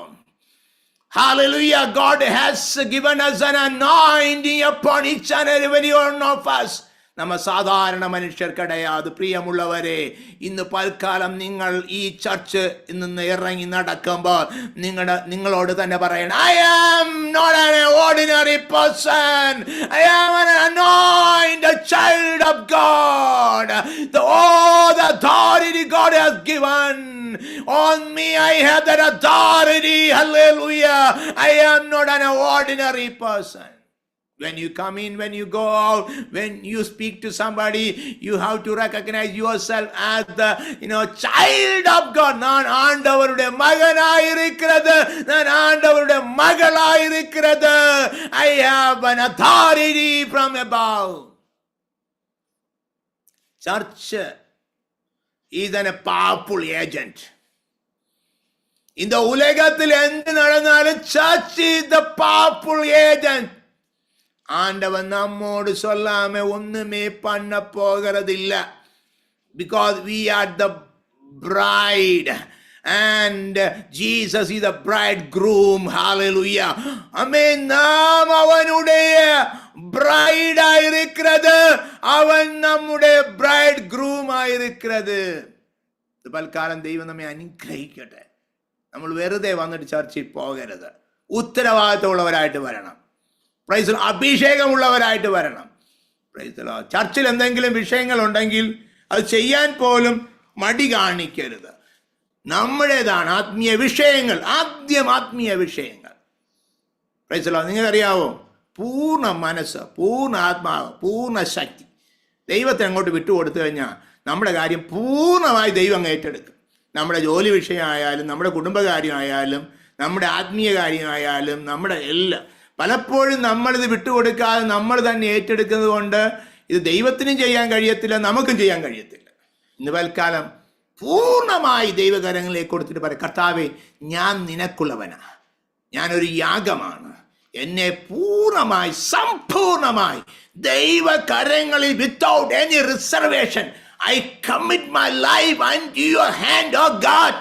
Hallelujah. God has given us an anointing upon each and every one of us. നമ്മ സാധാരണ മനുഷ്യർക്കിടയാത്. പ്രിയമുള്ളവരെ, ഇന്ന് പൽക്കാലം നിങ്ങൾ ഈ ചർച്ച് നിന്ന് ഇറങ്ങി നടക്കുമ്പോൾ നിങ്ങളോട് തന്നെ പറയണം, I am not an ordinary person. I am an anointed child of God. The authority God has given on me, I have that authority. Hallelujah. I am not an ordinary person. When you come in, when you go out, when you speak to somebody, you have to recognize yourself as the child of God. நான் ஆண்டவருடைய மகனாய் இருக்கிறது, நான் ஆண்டவருடைய மகளாய் இருக்கிறது. I have an authority from above. Church is a powerful agent. இந்த உலகத்தில் எந்த நடந்தாலும் church is the powerful agent. ஆண்டவன் நம்மோடு சொல்லாம ஒண்ணுமே பண்ண போகிறதில்ல. Because we are the bride and Jesus is the bridegroom. Hallelujah. Amen. நாம் அவனுடைய bride ஆயிருக்கிறது, அவன் நம்முடைய bridegroom ஆயிருக்கிறது. பல்காலம் தெய்வம் நம்மை അനുഗ്രഹിക്കട്ടെ. നമ്മൾ വെറുതെ വന്നിട്ട് ചർച്ചിൽ പോകരുത്. ഉത്തരവാദിത്തമുള്ളവരായിട്ട് വരണം. അഭിഷേകമുള്ളവരായിട്ട് വരണം. ചർച്ചിൽ എന്തെങ്കിലും വിഷയങ്ങൾ ഉണ്ടെങ്കിൽ അത് ചെയ്യാൻ പോലും മടി കാണിക്കരുത്. നമ്മുടേതാണ് ആത്മീയ വിഷയങ്ങൾ. ആദ്യം ആത്മീയ വിഷയങ്ങൾ. നിങ്ങൾക്കറിയാവോ, പൂർണ്ണ മനസ്സ്, പൂർണ്ണ ആത്മാവ്, പൂർണ്ണ ശക്തി ദൈവത്തെ അങ്ങോട്ട് വിട്ടുകൊടുത്തു കഴിഞ്ഞാൽ നമ്മുടെ കാര്യം പൂർണ്ണമായി ദൈവം ഏറ്റെടുക്കും. നമ്മുടെ ജോലി വിഷയമായാലും, നമ്മുടെ കുടുംബകാര്യമായാലും, നമ്മുടെ ആത്മീയ കാര്യമായാലും, നമ്മുടെ എല്ലാം. പലപ്പോഴും നമ്മളിത് വിട്ടുകൊടുക്കാതെ നമ്മൾ തന്നെ ഏറ്റെടുക്കുന്നത് കൊണ്ട് ഇത് ദൈവത്തിനും ചെയ്യാൻ കഴിയത്തില്ല, നമുക്കും ചെയ്യാൻ കഴിയത്തില്ല. ഇന്ന് തൽക്കാലം പൂർണ്ണമായി ദൈവകരങ്ങളിലേക്ക് കൊടുത്തിട്ട് പറയും, കർത്താവേ, ഞാൻ നിനക്കുള്ളവനാ, ഞാനൊരു യാഗമാണ്, എന്നെ പൂർണ്ണമായി സമ്പൂർണമായി ദൈവകരങ്ങളിൽ without any reservation I commit my life unto your hand, oh God.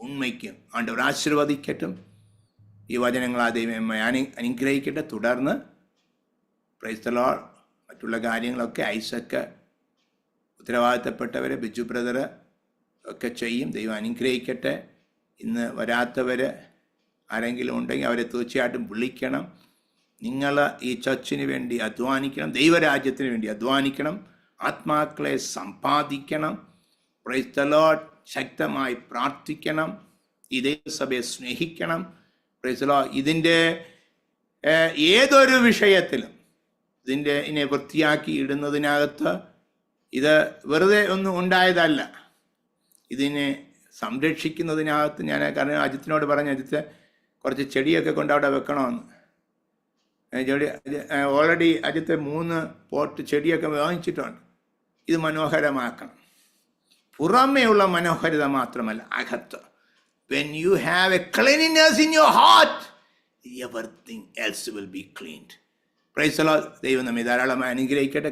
ഉണ്മയ്ക്കും ആണ്ടവർ ആശീർവദിക്കട്ടും. ഈ വചനങ്ങൾ ആ ദൈവം അനുഗ്രഹിക്കട്ടെ. തുടർന്ന് പ്രൈസ് ദി ലോർഡ് മറ്റുള്ള കാര്യങ്ങളൊക്കെ ഐസക്ക് ഉത്തരവാദിത്തപ്പെട്ടവർ, ബിജു ബ്രദർ ഒക്കെ ചെയ്യും. ദൈവം അനുഗ്രഹിക്കട്ടെ. ഇന്ന് വരാത്തവർ ആരെങ്കിലും ഉണ്ടെങ്കിൽ അവരെ തീർച്ചയായിട്ടും വിളിക്കണം. നിങ്ങൾ ഈ ചർച്ചിന് വേണ്ടി അധ്വാനിക്കണം, ദൈവരാജ്യത്തിന് വേണ്ടി അധ്വാനിക്കണം, ആത്മാക്കളെ സമ്പാദിക്കണം. Praise the Lord. ശക്തമായി പ്രാർത്ഥിക്കണം. ഈ ദൈവസഭയെ സ്നേഹിക്കണം. Praise the Lord. ഇതിൻ്റെ ഏതൊരു വിഷയത്തിലും ഇതിനെ വൃത്തിയാക്കി ഇടുന്നതിനകത്ത് ഇത് വെറുതെ ഒന്നും ഉണ്ടായതല്ല. ഇതിനെ സംരക്ഷിക്കുന്നതിനകത്ത് ഞാൻ കാരണം അജിത്തിനോട് പറഞ്ഞു, അജിത്ത് കുറച്ച് ചെടിയൊക്കെ കൊണ്ട് അവിടെ വെക്കണമെന്ന്. ചെടി ഓൾറെഡി അജിത്ത് 3 പോട്ട് ചെടിയൊക്കെ വാങ്ങിച്ചിട്ടുണ്ട്. ഇത് മനോഹരമാക്കണം. പുറമേയുള്ള മനോഹരിത മാത്രമല്ല, അകത്ത് when you have a cleanliness in your heart, everything else will be cleaned. Praise the Lord. ദൈവം നമ്മെ ധാരാളമായി അനുഗ്രഹിക്കട്ടെ.